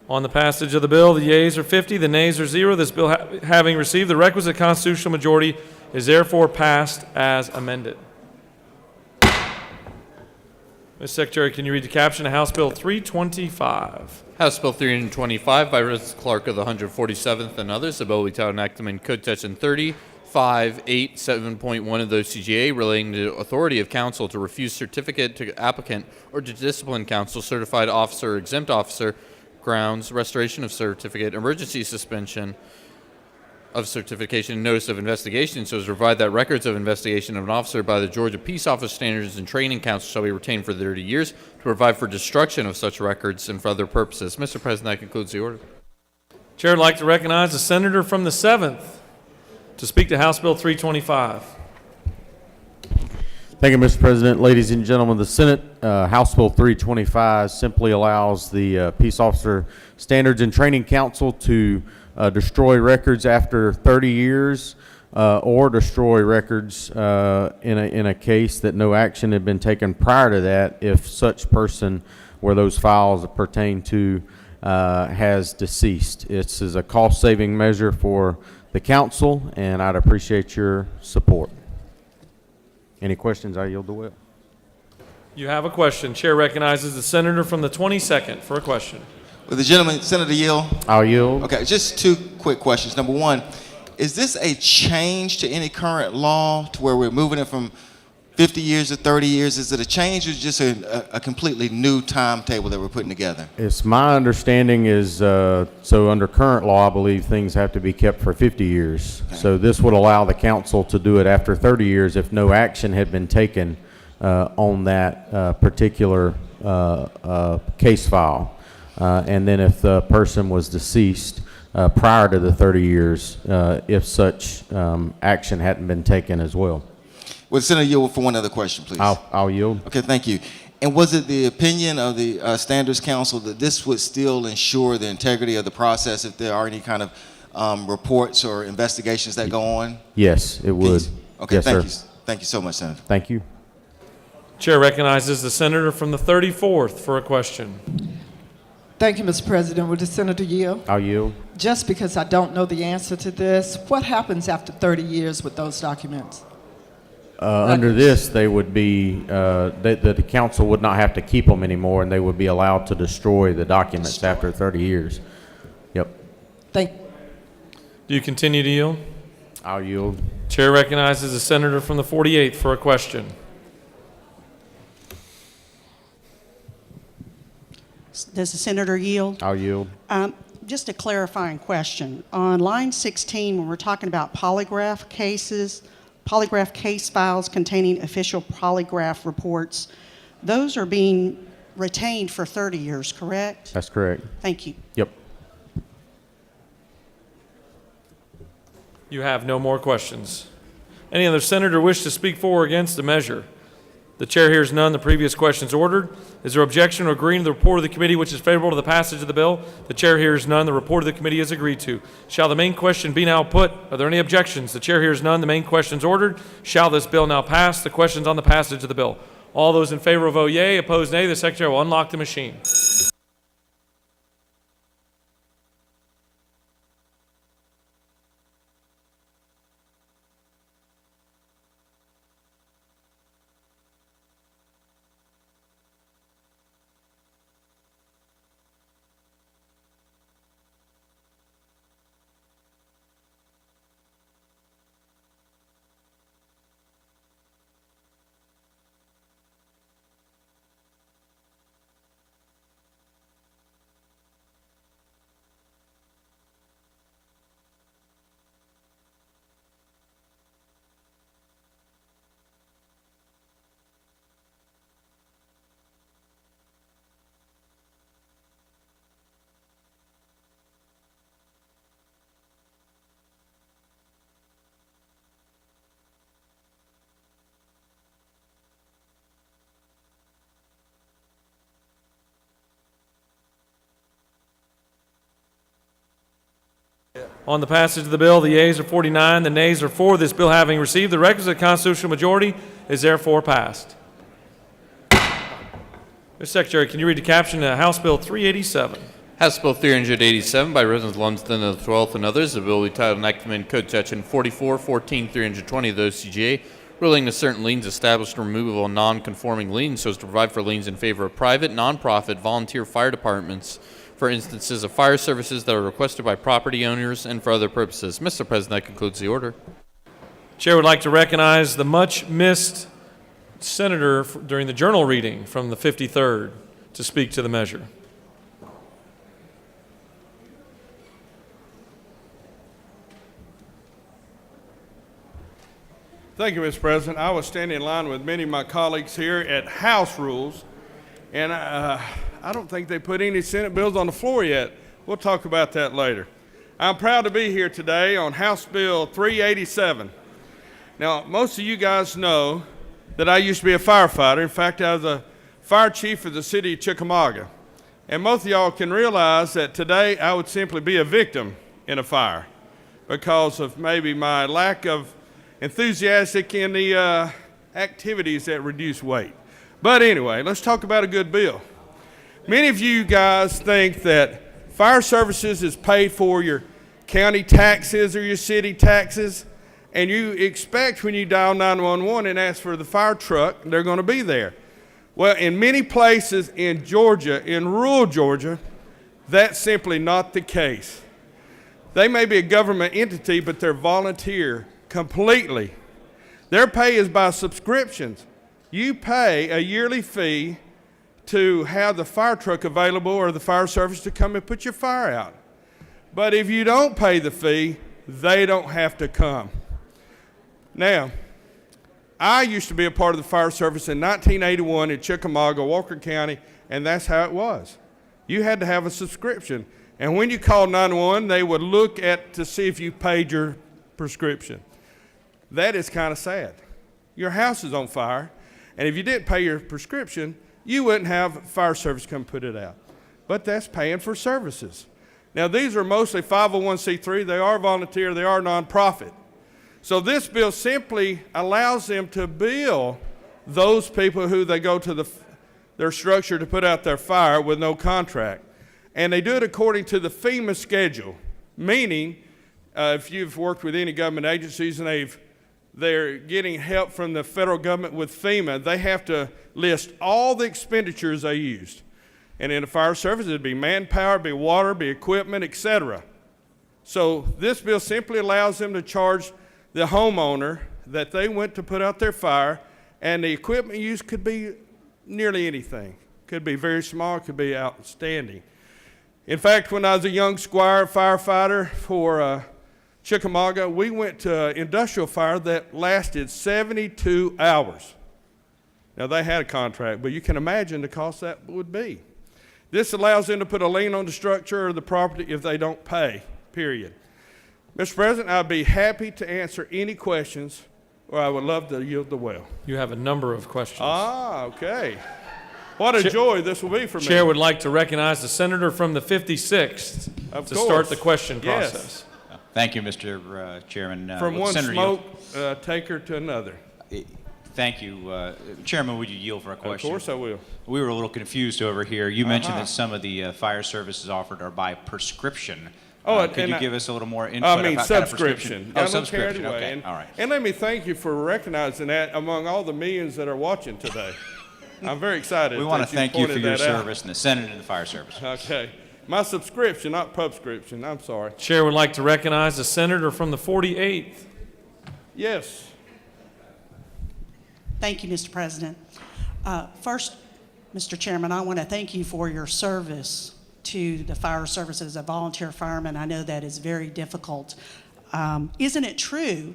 On the passage of the bill, the yeas are 50, the nays are 0. This bill having received the requisite constitutional majority is therefore passed as amended. Ms. Secretary, can you read the caption of House Bill 325? House Bill 325 by Mrs. Clark of the 147th and others. The bill will be titled enactment code section 3587.1 of the OCGA relating to authority of counsel to refuse certificate to applicant or to discipline counsel, certified officer, or exempt officer, grounds, restoration of certificate, emergency suspension of certification, notice of investigation, so as to provide that records of investigation of an officer by the Georgia Peace Office Standards and Training Council shall be retained for 30 years, to provide for destruction of such records and for other purposes. Mr. President, that concludes the order. Chair would like to recognize the senator from the 7th to speak to House Bill 325. Thank you, Mr. President. Ladies and gentlemen, the Senate House Bill 325 simply allows the Peace Officer Standards and Training Council to destroy records after 30 years or destroy records in a case that no action had been taken prior to that if such person where those files pertain to has deceased. This is a cost-saving measure for the council, and I'd appreciate your support. Any questions? I yield the will. You have a question. Chair recognizes the senator from the 22nd for a question. Will the gentleman, Senator yield? I'll yield. Okay, just two quick questions. Number one, is this a change to any current law to where we're moving it from 50 years to 30 years? Is it a change or just a completely new timetable that we're putting together? It's my understanding is, so under current law, I believe things have to be kept for 50 years. Okay. So this would allow the council to do it after 30 years if no action had been taken on that particular case file. And then if the person was deceased prior to the 30 years, if such action hadn't been taken as well. Well, Senator, yield for one other question, please. I'll yield. Okay, thank you. And was it the opinion of the Standards Council that this would still ensure the integrity of the process if there are any kind of reports or investigations that go on? Yes, it would. Okay, yes, thank sir. you. Thank you so much, Senator. Thank you. Chair recognizes the senator from the 34th for a question. Thank you, Mr. President. Would the senator yield? I'll yield. Just because I don't know the answer to this, what happens after 30 years with those documents? Under this, they would be, the council would not have to keep them anymore, and they would be allowed to destroy the documents after 30 years. Yep. Thank you. Do you continue to yield? I'll yield. Chair recognizes the senator from the 48th for a question. Does the senator yield? I'll yield. Just a clarifying question. On line 16, when we're talking about polygraph cases, polygraph case files containing official polygraph reports, those are being retained for 30 years, correct? That's correct. Thank you. Yep. You have no more questions. Any other senator wish to speak for or against the measure? The chair hears none. The previous question is ordered. Is there objection or agreeing to the report of the committee which is favorable to the passage of the bill? The chair hears none. The report of the committee is agreed to. Shall the main question be now put? Are there any objections? The chair hears none. The main question is ordered. Shall this bill now pass? The question is on the passage of the bill. All those in favor will vote yea. Opposed, nay. The secretary will unlock the machine. On the passage of the bill, the yeas are 49, the nays are 4. This bill, having received the requisite constitutional majority, is therefore passed. Mr. Secretary, can you read the caption of House Bill 387? House Bill 387 by Representatives Lumsden of the 12th and others, a bill entitled Enactment Code Section 44-14-320 of the OCGA, relating to certain liens established and removable non-conforming liens so as to provide for liens in favor of private, non-profit, volunteer fire departments for instances of fire services that are requested by property owners and for other purposes. Mr. President, that concludes the order. Chair would like to recognize the much-missed senator during the journal reading from the 53rd to speak to the measure. Thank you, Mr. President. I was standing in line with many of my colleagues here at House Rules, and I don't think they put any Senate bills on the floor yet. We'll talk about that later. I'm proud to be here today on House Bill 387. Now, most of you guys know that I used to be a firefighter. In fact, I was a fire chief of the city of Chickamauga. And most of y'all can realize that today I would simply be a victim in a fire because of maybe my lack of enthusiastic in the activities that reduce weight. But anyway, let's talk about a good bill. Many of you guys think that fire services is paid for your county taxes or your city taxes, and you expect when you dial 911 and ask for the fire truck, they're going to be there. Well, in many places in Georgia, in rural Georgia, that's simply not the case. They may be a government entity, but they're volunteer completely. Their pay is by subscriptions. You pay a yearly fee to have the fire truck available or the fire service to come and put your fire out. But if you don't pay the fee, they don't have to come. Now, I used to be a part of the fire service in 1981 in Chickamauga, Walker County, and that's how it was. You had to have a subscription. And when you called 911, they would look at to see if you paid your prescription. That is kind of sad. Your house is on fire, and if you didn't pay your prescription, you wouldn't have fire service come put it out. But that's paying for services. Now, these are mostly 501c3. They are volunteer. They are nonprofit. So this bill simply allows them to bill those people who they go to their structure to put out their fire with no contract. And they do it according to the FEMA schedule, meaning if you've worked with any government agencies and they're getting help from the federal government with FEMA, they have to list all the expenditures they used. And in the fire service, it'd be manpower, it'd be water, it'd be equipment, etc. So this bill simply allows them to charge the homeowner that they went to put out their fire, and the equipment used could be nearly anything. Could be very small, could be outstanding. In fact, when I was a young squire firefighter for Chickamauga, we went to an industrial fire that lasted 72 hours. Now, they had a contract, but you can imagine the cost that would be. This allows them to put a lien on the structure or the property if they don't pay, period. Mr. President, I'd be happy to answer any questions, or I would love to yield the well. You have a number of questions. Ah, okay. What a joy this will be for me. Chair would like to recognize the senator from the 56th to start the question Yes. process. Thank you, Mr. Chairman. From one Senator smoke taker to another. Thank you. Chairman, would you yield for a question? Of course I will. We were a little confused over here. You mentioned that some of the fire services offered are by prescription. Could you give us a little more input I mean, about kind of subscription. prescription? Oh, subscription. Anyway. Okay, And, all right. and let me thank you for recognizing that among all the millions that are watching today. I'm very excited. We want that to thank you for pointed your that out. service in the Senate and the fire service. Okay. My subscription, not pubscription. I'm sorry. Chair would like to recognize the senator from the 48th. Yes. Thank you, Mr. President. First, Mr. Chairman, I want to thank you for your service to the fire service as a volunteer fireman. I know that is very difficult. Isn't it true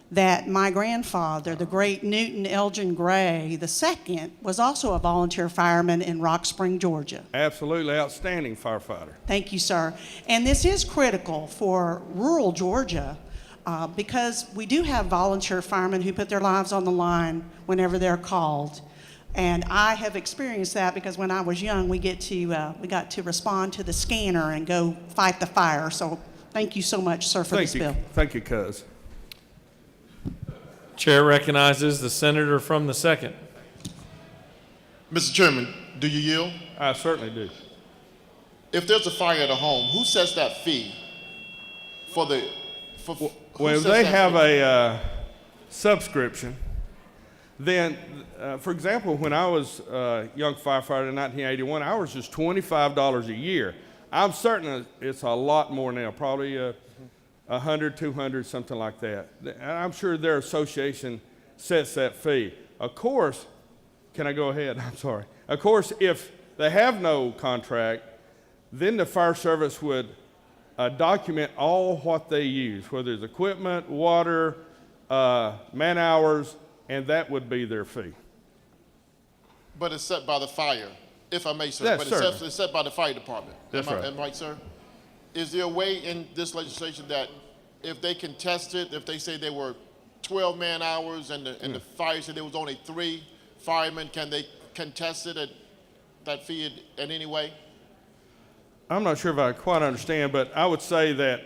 that my grandfather, the great Newton Elgin Gray II, was also a volunteer fireman in Rock Spring, Georgia? Absolutely outstanding firefighter. Thank you, sir. And this is critical for rural Georgia because we do have volunteer firemen who put their lives on the line whenever they're called. And I have experienced that because when I was young, we got to respond to the scanner and go fight the fire. So thank you so much, sir, for this bill. Thank you, cuz. Chair recognizes the senator from the 2nd. Mr. Chairman, do you yield? I certainly do. if there's a fire at a home, who sets that fee for the, for, who Well, if sets they that have fee? a subscription, then, for example, when I was a young firefighter in 1981, ours was $25 a year. I'm certain it's a lot more now, probably 100, 200, something like that. And I'm sure their association sets that fee. Of course, can I go ahead? I'm sorry. Of course, if they have no contract, then the fire service would document all what they use, whether it's equipment, water, man hours, and that would be their fee. But it's set by the fire, if I may, sir. Yes, but sir. It's set by the fire department. That's right. Am I right, sir? Is there a way in this legislation that if they can test it, if they say there were 12 man hours and the fire said there was only 3 firemen, can they contest it at that fee in any way? I'm not sure if I quite understand, but I would say that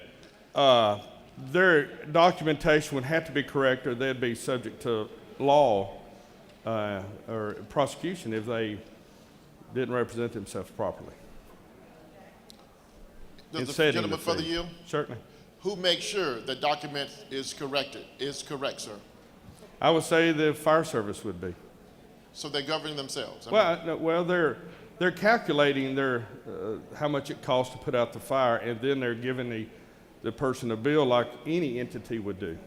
their documentation would have to be correct, or they'd be subject to law or prosecution if they didn't represent themselves properly. Does the gentleman further yield? Certainly. Who makes sure the document is correct, sir? I would say the fire service would be. So they're governing themselves? Well, they're calculating their how much it costs to put out the fire, and then they're giving the person a bill like any entity would do.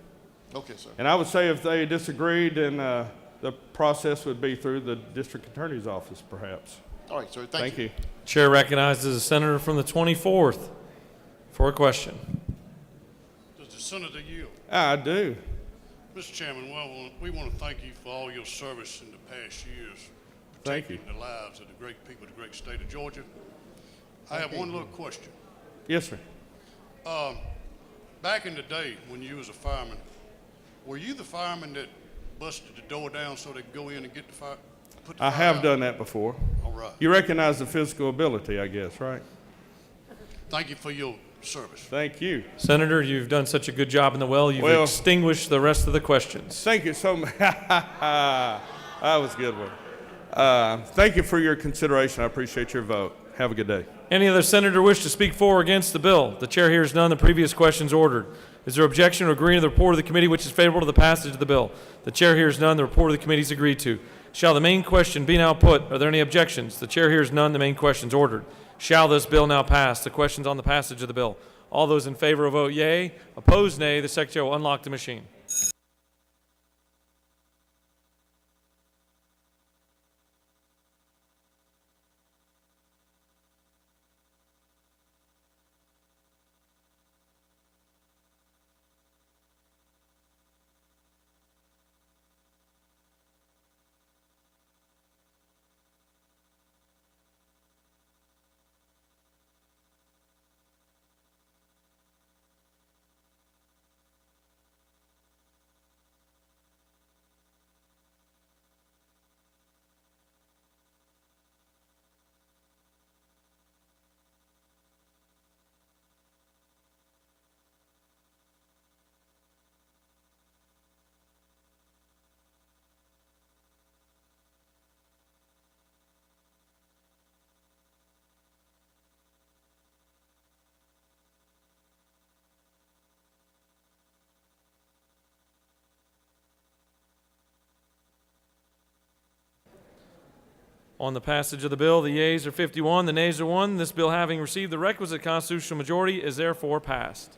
Okay, sir. And I would say if they disagreed, then the process would be through the district attorney's office, perhaps. All right, sir. Thank you. Chair recognizes the senator from the 24th for a question. Does the senator yield? I do. Mr. Chairman, well, we want to thank you for all your service in the past years. Thank you. Protecting the lives of the great people of the great state of Georgia. I have one little question. Yes, sir. Back in the day when you was a fireman, were you the fireman that busted the door down so they could go in and get the fire? I have done that before. All right. You recognize the physical ability, I guess, right? Thank you for your service. Thank you. Senator, you've done such a good job in the well, you've extinguished the rest of the questions. Thank you so much. That was a good one. Thank you for your consideration. I appreciate your vote. Have a good day. Any other senator wish to speak for or against the bill? The chair hears none. The previous question is ordered. Is there objection or agreeing to the report of the committee which is favorable to the passage of the bill? The chair hears none. The report of the committee is agreed to. Shall the main question be now put? Are there any objections? The chair hears none. The main question is ordered. Shall this bill now pass? The question's on the passage of the bill. All those in favor will vote yea. Opposed, nay. The secretary will unlock the machine. On the passage of the bill, the yeas are 51, the nays are 1. This bill, having received the requisite constitutional majority, is therefore passed.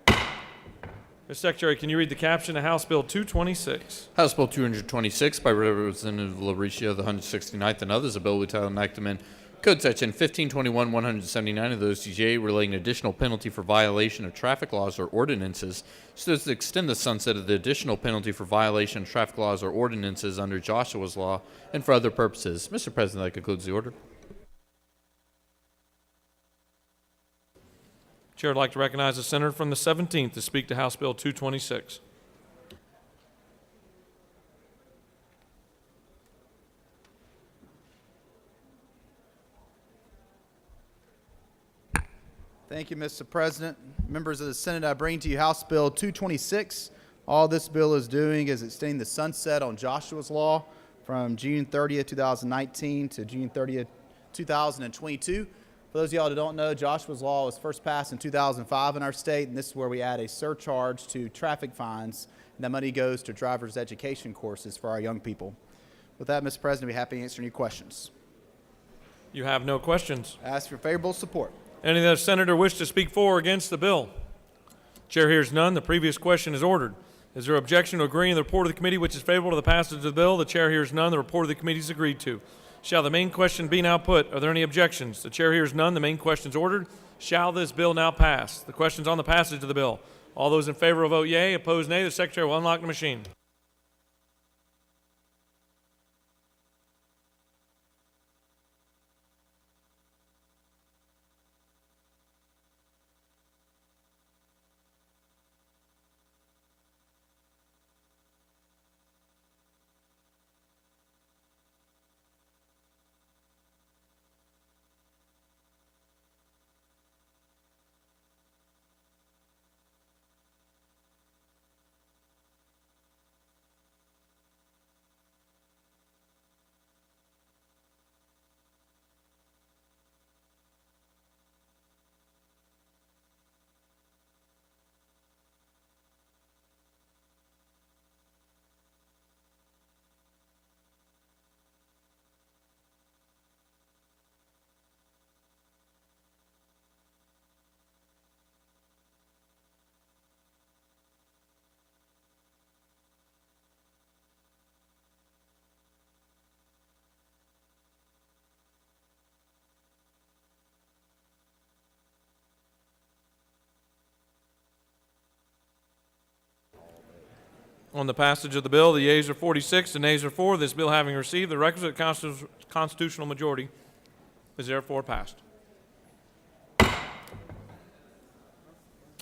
Mr. Secretary, can you read the caption of House Bill 226? House Bill 226 by Representative LaRiccia of the 169th and others, a bill entitled Enactment Code Section 1521-179 of the OCGA relating additional penalty for violation of traffic laws or ordinances so as to extend the sunset of the additional penalty for violation of traffic laws or ordinances under Joshua's Law and for other purposes. Mr. President, that concludes the order. Chair would like to recognize the senator from the 17th to speak to House Bill 226. Thank you, Mr. President. Members of the Senate, I bring to you House Bill 226. All this bill is doing is extending the sunset on Joshua's Law from June 30th, 2019 to June 30th, 2022. For those of y'all who don't know, Joshua's Law was first passed in 2005 in our state, and this is where we add a surcharge to traffic fines, and that money goes to driver's education courses for our young people. With that, Mr. President, I'd be happy to answer any questions. You have no questions. I ask for favorable support. Any other senator wish to speak for or against the bill? Chair hears none. The previous question is ordered. Is there objection to agreeing to the report of the committee which is favorable to the passage of the bill? The chair hears none. The report of the committee is agreed to. Shall the main question be now put? Are there any objections? The chair hears none. The main question is ordered. Shall this bill now pass? The question is on the passage of the bill. All those in favor will vote yea. Opposed, nay. The secretary will unlock the machine. On the passage of the bill, the yeas are 46, the nays are 4. This bill having received the requisite constitutional majority is therefore passed.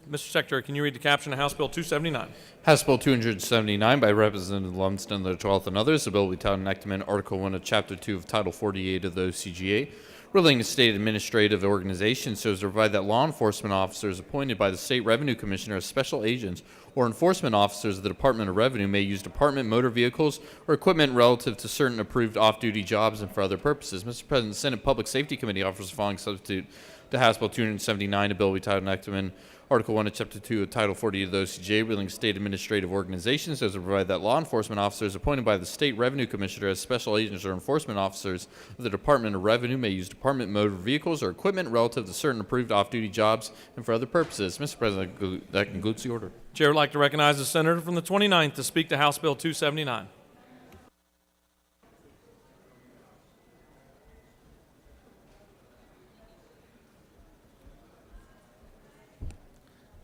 Mr. Secretary, can you read the caption of House Bill 279? House Bill 279 by Representative Lumsden, the 12th, and others. The bill will be titled Enactment, Article 1 of Chapter 2 of Title 48 of the OCGA, relating to state administrative organizations, so as to provide that law enforcement officers appointed by the State Revenue Commissioner as special agents or enforcement officers of the Department of Revenue may use department motor vehicles or equipment relative to certain approved off-duty jobs and for other purposes. Mr. President, the Senate Public Safety Committee offers the following substitute to House Bill 279, a bill will be titled Enactment, Article 1 of Chapter 2 of Title 40 of the OCGA, relating to state administrative organizations, so as to provide that law enforcement officers appointed by the State Revenue Commissioner as special agents or enforcement officers of the Department of Revenue may use department motor vehicles or equipment relative to certain approved off-duty jobs and for other purposes. Mr. President, that concludes the order. Chair would like to recognize the senator from the 29th to speak to House Bill 279.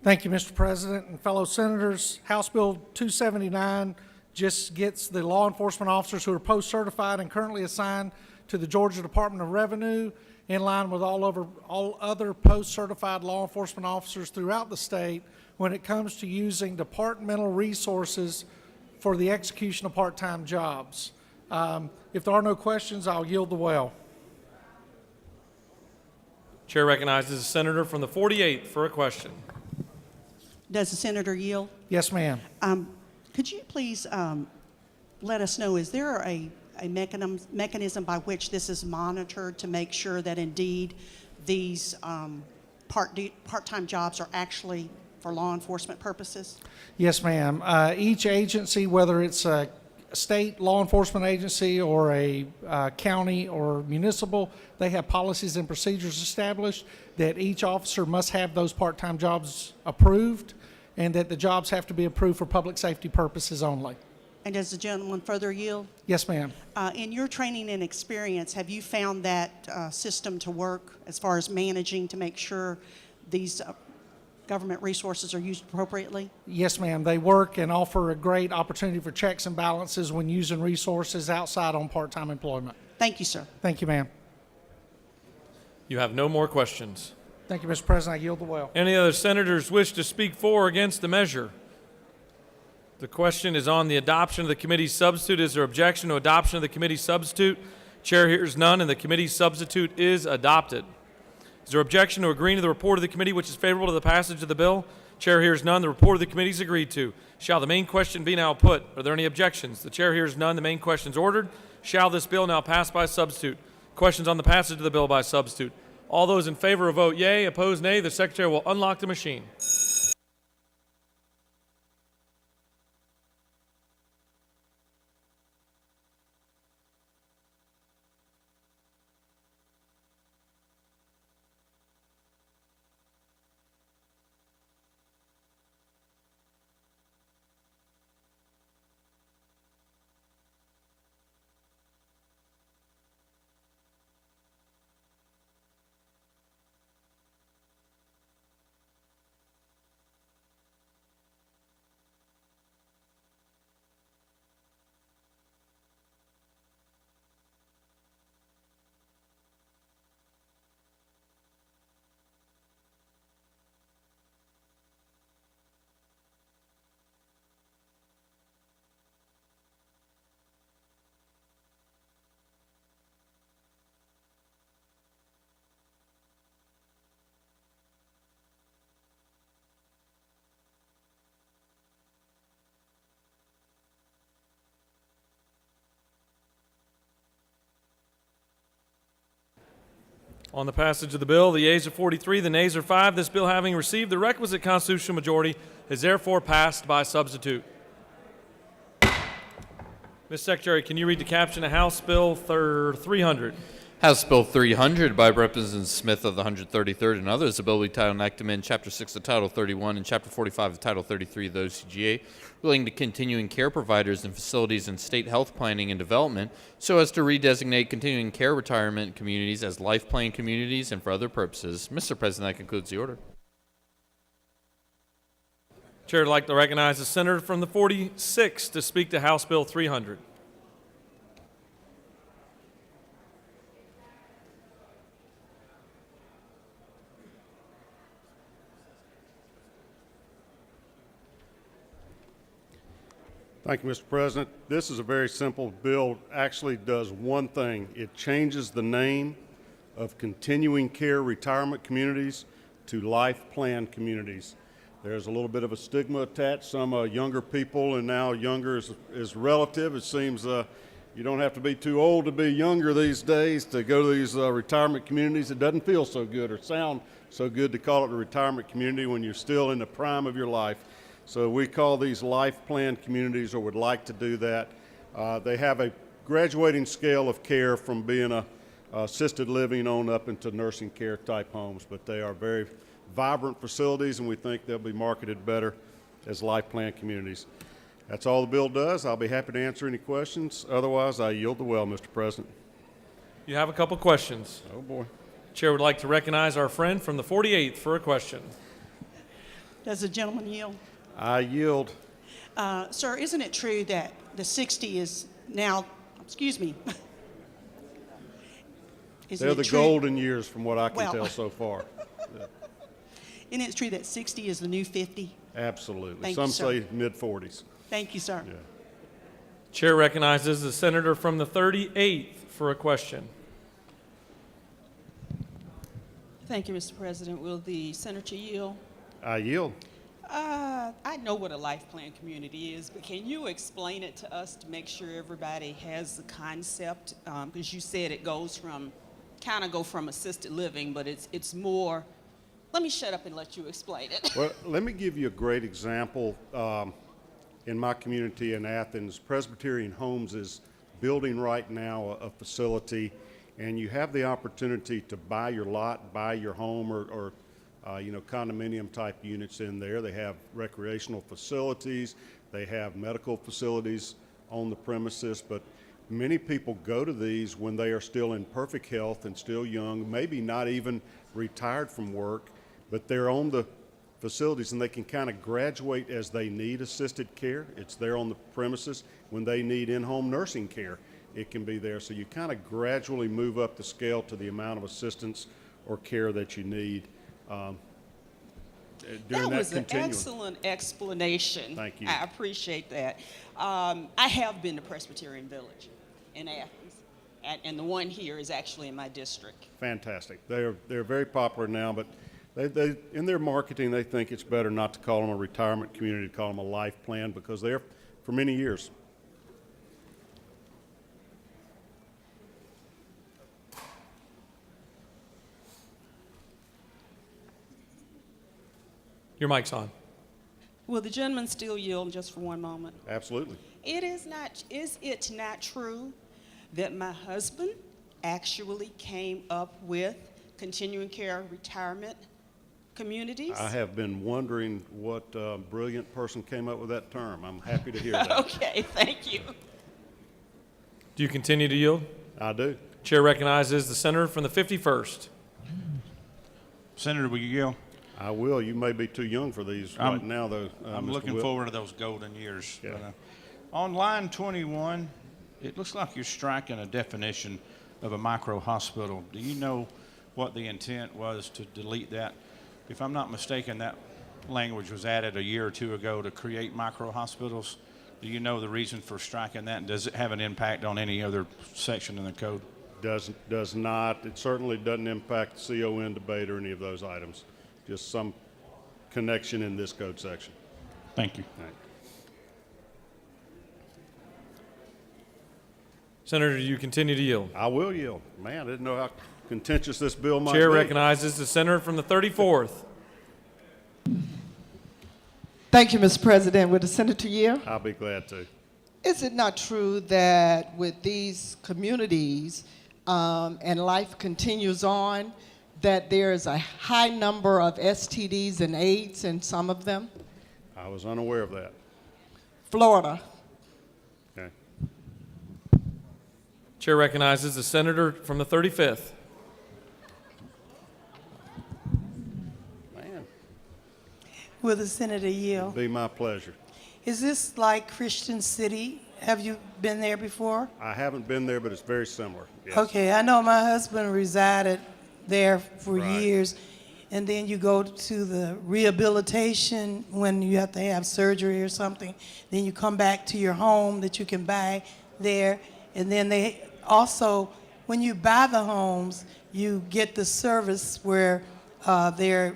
Thank you, Mr. President and fellow senators. House Bill 279 just gets the law enforcement officers who are post-certified and currently assigned to the Georgia Department of Revenue in line with all other post-certified law enforcement officers throughout the state when it comes to using departmental resources for the execution of part-time jobs. If there are no questions, I'll yield the well. Chair recognizes the senator from the 48th for a question. Does the senator yield? Yes, ma'am. Could you please let us know, is there a mechanism by which this is monitored to make sure that indeed these part-time jobs are actually for law enforcement purposes? Yes, ma'am. Each agency, whether it's a state law enforcement agency or a county or municipal, they have policies and procedures established that each officer must have those part-time jobs approved and that the jobs have to be approved for public safety purposes only. And does the gentleman further yield? Yes, ma'am. In your training and experience, have you found that system to work as far as managing to make sure these government resources are used appropriately? Yes, ma'am. They work and offer a great opportunity for checks and balances when using resources outside on part-time employment. Thank you, sir. Thank you, ma'am. You have no more questions. Thank you, Mr. President. I yield the well. Any other senators wish to speak for or against the measure? The question is on the adoption of the committee's substitute. Is there objection to adoption of the committee's substitute? Chair hears none, and the committee's substitute is adopted. Is there objection to agreeing to the report of the committee which is favorable to the passage of the bill? Chair hears none. The report of the committee is agreed to. Shall the main question be now put? Are there any objections? The chair hears none. The main question is ordered. Shall this bill now pass by substitute? Questions on the passage of the bill by substitute. All those in favor will vote yea. Opposed, nay. The Secretary will unlock the machine. On the passage of the bill, the yeas are 43, the nays are 5. This bill, having received the requisite constitutional majority, is therefore passed by substitute. Ms. Secretary, can you read the caption of House Bill 300? House Bill 300 by Representative Smith of the 133rd and others, a bill we title and act to amend Chapter 6 of Title 31 and Chapter 45 of Title 33 of the OCGA, relating to continuing care providers and facilities in state health planning and development, so as to redesignate continuing care retirement communities as life plan communities and for other purposes. Mr. President, that concludes the order. Chair would like to recognize the senator from the 46th to speak to House Bill 300. Thank you, Mr. President. This is a very simple bill. Actually does one thing. It changes the name of continuing care retirement communities to life plan communities. There's a little bit of a stigma attached. Some younger people, and now younger is relative. It seems you don't have to be too old to be younger these days to go to these retirement communities. It doesn't feel so good or sound so good to call it a retirement community when you're still in the prime of your life. So we call these life plan communities, or would like to do that. They have a graduating scale of care from being a assisted living on up into nursing care type homes, but they are very vibrant facilities, and we think they'll be marketed better as life plan communities. That's all the bill does. I'll be happy to answer any questions. Otherwise, I yield the well, Mr. President. You have a couple questions. Oh, boy. Chair would like to recognize our friend from the 48th for a question. Does the gentleman yield? I yield. Sir, isn't it true that the 60 is now, excuse me. They're the golden years from what I can tell so far. Yeah. Isn't it true that 60 is the new 50? Absolutely. Thank Some you, sir. say mid-40s. Thank you, sir. Yeah. Chair recognizes the senator from the 38th for a question. Thank you, Mr. President. Will the senator yield? I yield. I know what a life plan community is, but can you explain it to us to make sure everybody has the concept? Because you said it goes from, kind of go from assisted living, but it's more. Let me shut up and let you explain it. Well, let me give you a great example. In my community in Athens, Presbyterian Homes is building right now a facility, and you have the opportunity to buy your lot, buy your home, or condominium type units in there. They have recreational facilities, they have medical facilities on the premises, but many people go to these when they are still in perfect health and still young, maybe not even retired from work, but they're on the facilities and they can kind of graduate as they need assisted care. It's there on the premises. When they need in-home nursing care, it can be there. So you kind of gradually move up the scale to the amount of assistance or care that you need. That was an excellent explanation. Thank you. I appreciate that. I have been to Presbyterian Village in Athens, and the one here is actually in my district. Fantastic. They're very popular now, but they in their marketing they think it's better not to call them a retirement community, to call them a life plan, because they're for many years. Your mic's on. Will the gentleman still yield just for one moment? Absolutely. Is it not true that my husband actually came up with continuing care retirement communities? I have been wondering what brilliant person came up with that term. I'm happy to hear that. Okay, thank you. Do you continue to yield? I do. Chair recognizes the senator from the 51st. Senator, will you yield? I will. You may be too young for these right now, though. I'm Mr. looking Whip. forward to those golden years. Yeah. On line 21, it looks like you're striking a definition of a micro hospital. Do you know what the intent was to delete that? If I'm not mistaken, that language was added a year or two ago to create micro hospitals. Do you know the reason for striking that? And does it have an impact on any other section in the code? Does not. It certainly doesn't impact the CON debate or any of those items. Just some connection in this code section. Thank you. All right. Senator, do you continue to yield? I will yield. Man, I didn't know how contentious this bill might Chair be. recognizes the senator from the 34th. Thank you, Mr. President. Would the senator yield? I'll be glad to. Is it not true that with these communities and life continues on, that there is a high number of STDs and AIDS in some of them? I was unaware of that. Florida. Okay. Chair recognizes the senator from the 35th. Man, Will the senator yield? it'd be my pleasure. Is this like Christian City? Have you been there before? I haven't been there, but it's very similar. Yes. Okay, I know my husband resided there for Right. years, and then you go to the rehabilitation when you have to have surgery or something. Then you come back to your home that you can buy there, and then they also, when you buy the homes, you get the service where they're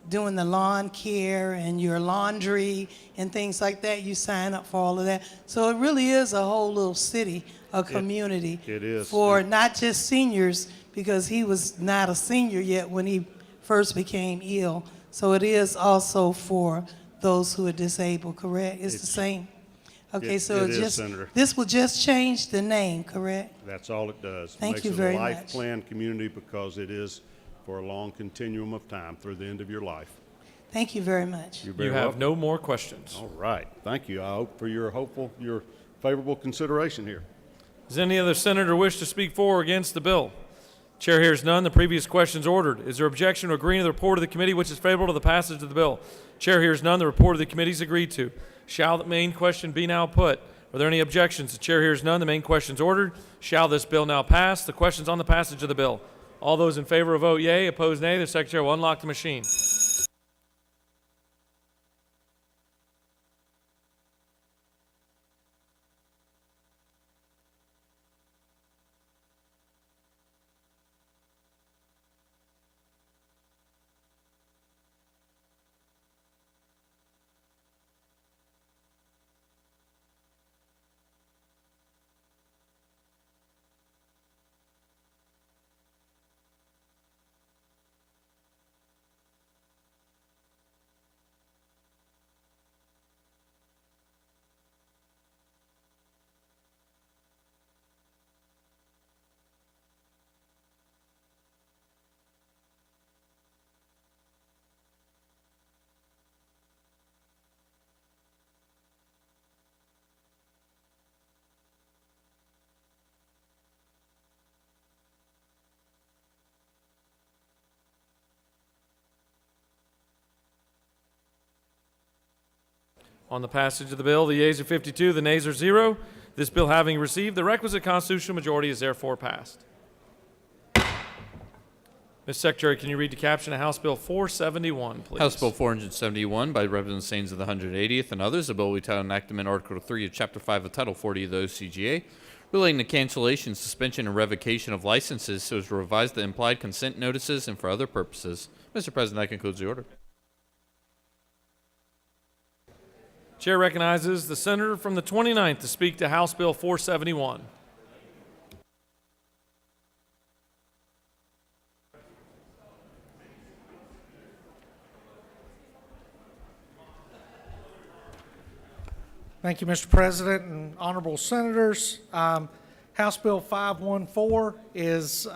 doing the lawn care and your laundry and things like that. You sign up for all of that. So it really is a whole little city, a community. It is. For not just seniors, because he was not a senior yet when he first became ill. So it is also for those who are disabled, correct? It's the same. Okay, so it is, just Senator. this will just change the name, correct? That's all it does. Thank you Makes very it a life much. plan community because it is for a long continuum of time through the end of your life. Thank you very much. You're very You have welcome. no more questions. All right. Thank you. I hope for your favorable consideration here. Does any other senator wish to speak for or against the bill? Chair hears none. The previous question is ordered. Is there objection to agreeing to the report of the committee which is favorable to the passage of the bill? Chair hears none. The report of the committee is agreed to. Shall the main question be now put? Are there any objections? The chair hears none. The main question is ordered. Shall this bill now pass? The question's on the passage of the bill. All those in favor vote yea. Opposed, nay. The secretary will unlock the machine. On the passage of the bill, the yeas are 52, the nays are 0. This bill having received the requisite constitutional majority is therefore passed. Mr. Secretary, can you read the caption of House Bill 471, please? House Bill 471 by Representative Saines of the 180th and others, a bill we title enactment Article 3 of Chapter 5 of Title 40 of the OCGA, relating to cancellation, suspension, and revocation of licenses so as to revise the implied consent notices and for other purposes. Mr. President, that concludes the order. Chair recognizes the senator from the 29th to speak to House Bill 471. Thank you, Mr. President and honorable senators. House Bill 514 is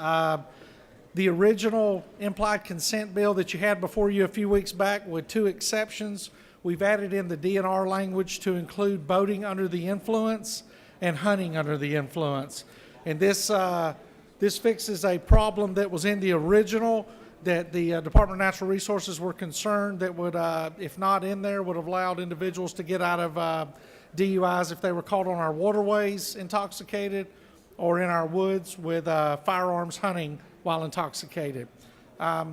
the original implied consent bill that you had before you a few weeks back with 2 exceptions. We've added in the DNR language to include boating under the influence and hunting under the influence. And this fixes a problem that was in the original that the Department of Natural Resources were concerned that would, if not in there, would have allowed individuals to get out of DUIs if they were caught on our waterways intoxicated or in our woods with firearms hunting while intoxicated. I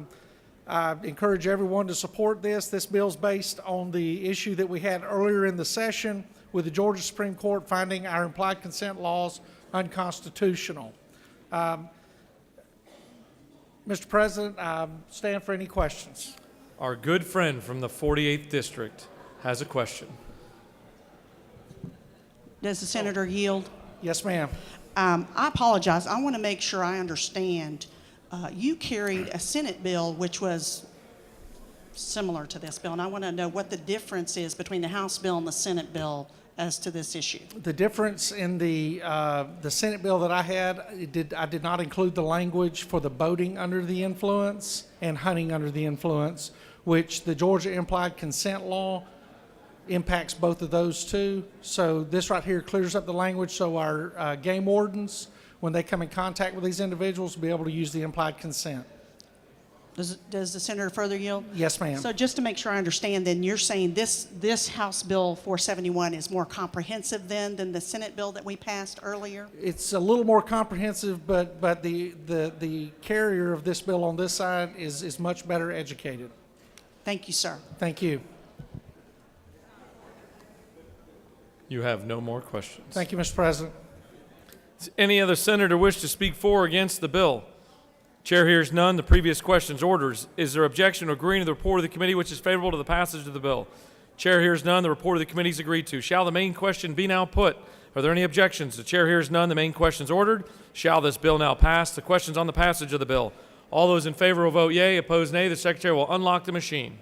encourage everyone to support this. This bill is based on the issue that we had earlier in the session with the Georgia Supreme Court finding our implied consent laws unconstitutional. Mr. President, I stand for any questions. Our good friend from the 48th District has a question. Does the senator yield? Yes, ma'am. I apologize. I want to make sure I understand. You carried a Senate bill which was similar to this bill, and I want to know what the difference is between the House bill and the Senate bill as to this issue. The difference in the Senate bill that I had, I did not include the language for the boating under the influence and hunting under the influence, which the Georgia implied consent law impacts both of those two. So this right here clears up the language so our game wardens, when they come in contact with these individuals, will be able to use the implied consent. Does the senator further yield? Yes, ma'am. So just to make sure I understand, then you're saying this House Bill 471 is more comprehensive then than the Senate bill that we passed earlier? It's a little more comprehensive, but the carrier of this bill on this side is much better educated. Thank you, sir. Thank you. You have no more questions. Thank you, Mr. President. Does any other senator wish to speak for or against the bill? Chair hears none. The previous question's orders. Is there objection or agreeing to the report of the committee which is favorable to the passage of the bill? Chair hears none. The report of the committee is agreed to. Shall the main question be now put? Are there any objections? The chair hears none. The main question is ordered. Shall this bill now pass? The question's on the passage of the bill. All those in favor will vote yea. Opposed, nay. The secretary will unlock the machine.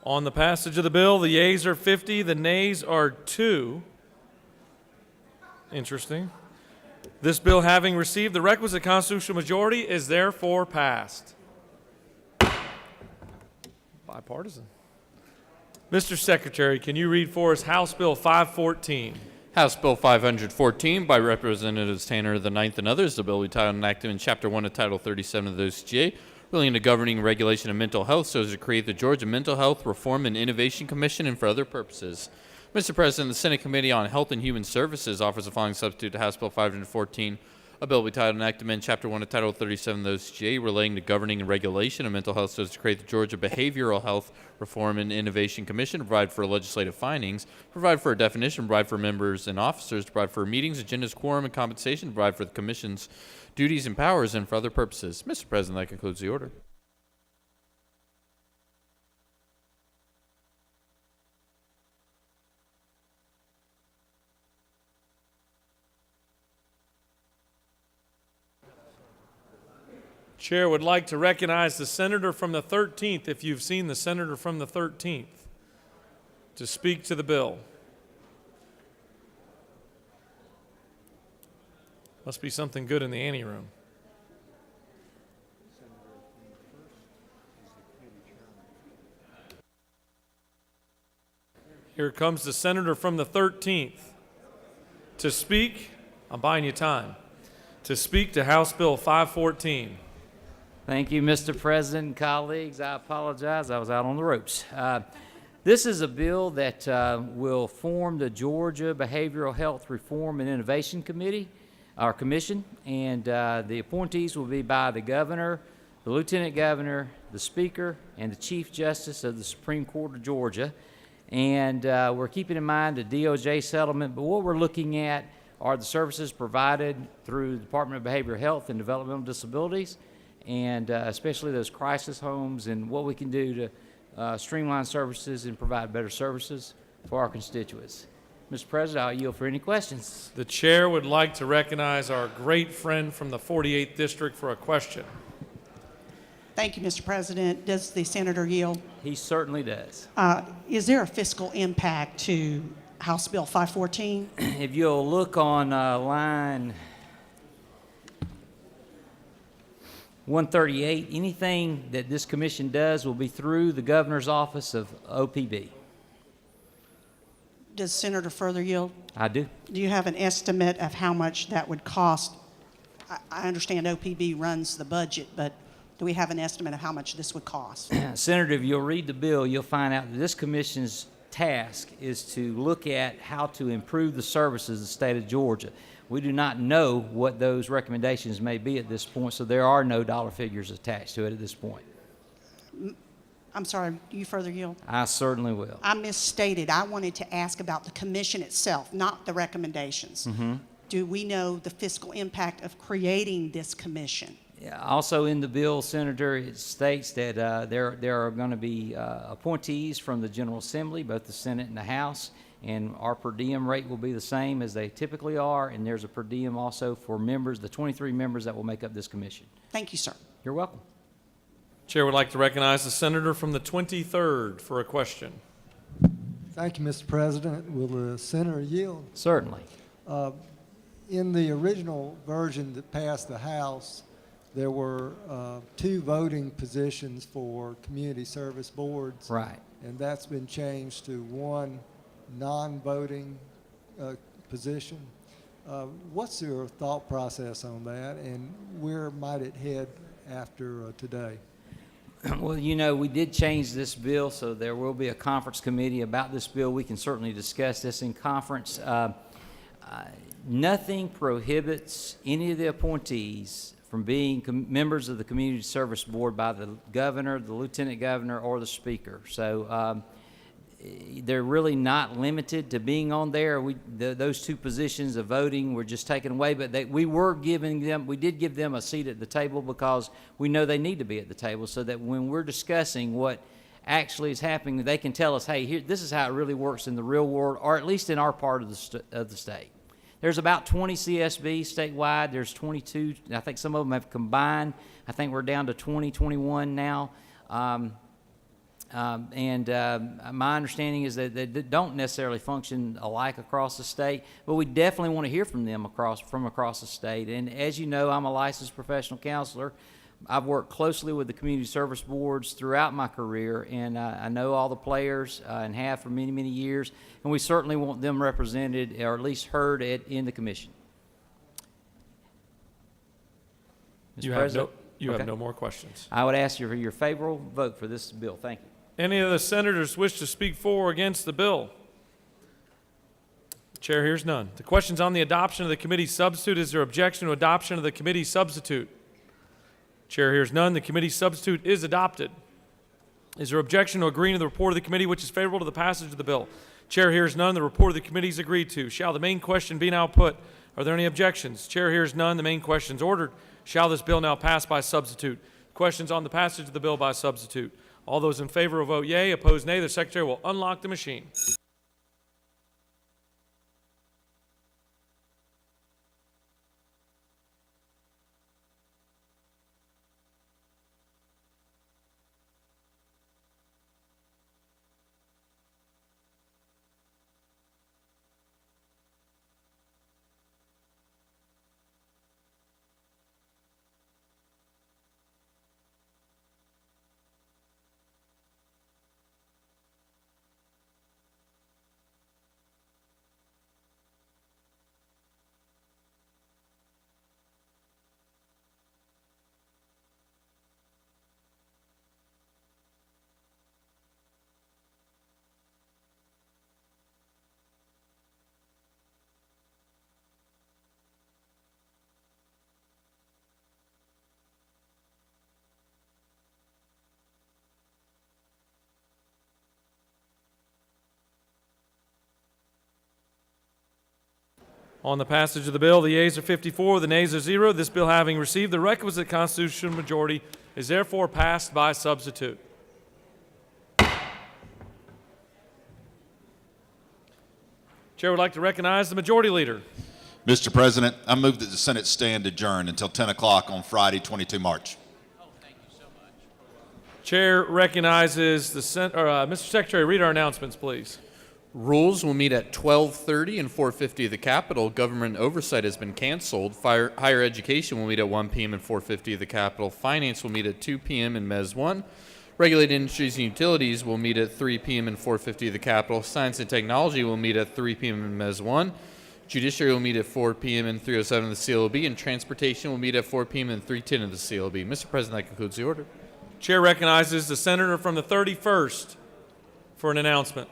On the passage of the bill, the yeas are 50, the nays are 2. Interesting. This bill, having received the requisite constitutional majority, is therefore passed. Bipartisan. Mr. Secretary, can you read for us House Bill 514? House Bill 514 by Representatives Tanner the Ninth and others. The bill will be titled and enacted in Chapter 1 of Title 37 of the OCGA, relating to governing and regulation of mental health, so as to create the Georgia Mental Health Reform and Innovation Commission and for other purposes. Mr. President, the Senate Committee on Health and Human Services offers the following substitute to House Bill 514. A bill will be titled and enacted amend Chapter 1 of Title 37 of the OCGA, relating to governing and regulation of mental health, so as to create the Georgia Behavioral Health Reform and Innovation Commission, to provide for legislative findings, provide for a definition, provide for members and officers, to provide for meetings, agendas, quorum, and compensation, to provide for the Commission's duties and powers, and for other purposes. Mr. President, that concludes the order. Chair would like to recognize the senator from the 13th, if you've seen the senator from the 13th, to speak to the bill. Must be something good in the ante room. Here comes the senator from the 13th to speak. I'm buying you time. To speak to House Bill 514. Thank you, Mr. President and colleagues. I apologize. I was out on the ropes. This is a bill that will form the Georgia Behavioral Health Reform and Innovation Committee, our commission, and the appointees will be by the governor, the lieutenant governor, the speaker, and the chief justice of the Supreme Court of Georgia. And we're keeping in mind the DOJ settlement, but what we're looking at are the services provided through the Department of Behavioral Health and Developmental Disabilities, and especially those crisis homes, and what we can do to streamline services and provide better services for our constituents. Mr. President, I'll yield for any questions. The chair would like to recognize our great friend from the 48th District for a question. Thank you, Mr. President. Does the senator yield? He certainly does. Is there a fiscal impact to House Bill 514? If you'll look on line 138, anything that this commission does will be through the governor's office of OPB. Does Senator further yield? I do. Do you have an estimate of how much that would cost? I understand OPB runs the budget, but do we have an estimate of how much this would cost? Senator, if you'll read the bill, you'll find out that this commission's task is to look at how to improve the services of the state of Georgia. We do not know what those recommendations may be at this point, so there are no dollar figures attached to it at this point. I'm sorry, do you further yield? I certainly will. I misstated. I wanted to ask about the commission itself, not the recommendations. Do we know the fiscal impact of creating this commission? Yeah, also in the bill, Senator, it states that there are going to be appointees from the General Assembly, both the Senate and the House, and our per diem rate will be the same as they typically are, and there's a per diem also for members, the 23 members that will make up this commission. Thank you, sir. You're welcome. Chair would like to recognize the senator from the 23rd for a question. Thank you, Mr. President. Will the senator yield? Certainly. In the original version that passed the House, there were 2 voting positions for community service boards. Right. And that's been changed to 1 non-voting position. What's your thought process on that, and where might it head after today? Well, you know, we did change this bill, so there will be a conference committee about this bill. We can certainly discuss this in conference. Nothing prohibits any of the appointees from being members of the Community Service Board by the governor, the lieutenant governor, or the speaker. So they're really not limited to being on there. Those 2 positions of voting were just taken away, but we did give them a seat at the table because we know they need to be at the table, so that when we're discussing what actually is happening, they can tell us, hey, this is how it really works in the real world, or at least in our part of the state. There's about 20 CSBs statewide. There's 22. I think some of them have combined. I think we're down to 20, 21 now. My understanding is that they don't necessarily function alike across the state, but we definitely want to hear from them from across the state. And as you know, I'm a licensed professional counselor. I've worked closely with the community service boards throughout my career, and I know all the players and have for many, many years, and we certainly want them represented or at least heard in the commission. You have no more questions. I would ask you for your favorable vote for this bill. Thank you. Any of the senators wish to speak for or against the bill? The chair hears none. The question's on the adoption of the committee substitute. Is there objection to adoption of the committee substitute? Chair hears none. The committee substitute is adopted. Is there objection to agreeing to the report of the committee which is favorable to the passage of the bill? Chair hears none. The report of the committee is agreed to. Shall the main question be now put? Are there any objections? Chair hears none. The main question is ordered. Shall this bill now pass by substitute? Questions on the passage of the bill by substitute. All those in favor will vote yea. Opposed, nay. The secretary will unlock the machine. On the passage of the bill, the yeas are 54, the nays are 0. This bill having received the requisite constitutional majority is therefore passed by substitute. Chair would like to recognize the Majority Leader. Mr. President, I move that the Senate stand adjourned until 10 o'clock on Friday, 22 March. Chair recognizes the Mr. Secretary, read our announcements, please. Rules will meet at 12:30 and 4:50 of the Capitol. Government oversight has been canceled. Higher education will meet at 1 p.m. and 4:50 of the Capitol. Finance will meet at 2 p.m. in Mez 1. Regulated Industries and Utilities will meet at 3 p.m. and 4:50 of the Capitol. Science and Technology will meet at 3 p.m. in Mez 1. Judiciary will meet at 4 p.m. and 3:07 of the CLB. And Transportation will meet at 4 p.m. and 3:10 of the CLB. Mr. President, that concludes the order. Chair recognizes the Senator from the 31st for an announcement.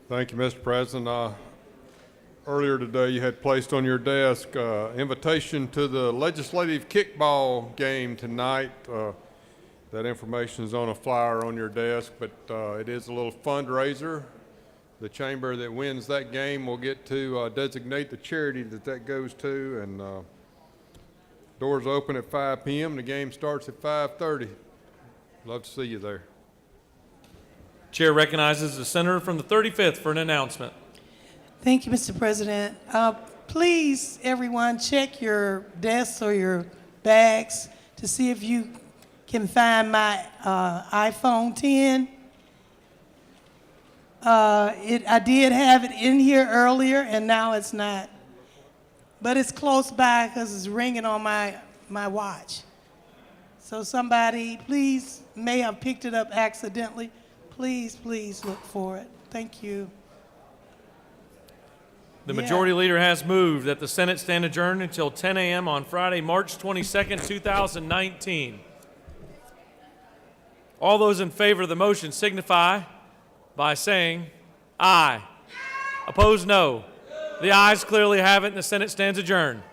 Thank you, Mr. President. Earlier today, you had placed on your desk invitation to the legislative kickball game tonight. That information is on a flyer on your desk, but it is a little fundraiser. The chamber that wins that game will get to designate the charity that goes to, and doors open at 5 p.m. The game starts at 5:30. Love to see you there. Chair recognizes the Senator from the 35th for an announcement. Thank you, Mr. President. Please, everyone, check your desks or your bags to see if you can find my iPhone 10. I did have it in here earlier, and now it's not. But it's close by because it's ringing on my watch. So somebody, please, may have picked it up accidentally. Please look for it. Thank you. The Majority Leader has moved that the Senate stand adjourned until 10 a.m. on Friday, March 22nd, 2019. All those in favor of the motion signify by saying aye. Opposed, no. The ayes clearly have it, and the Senate stands adjourned.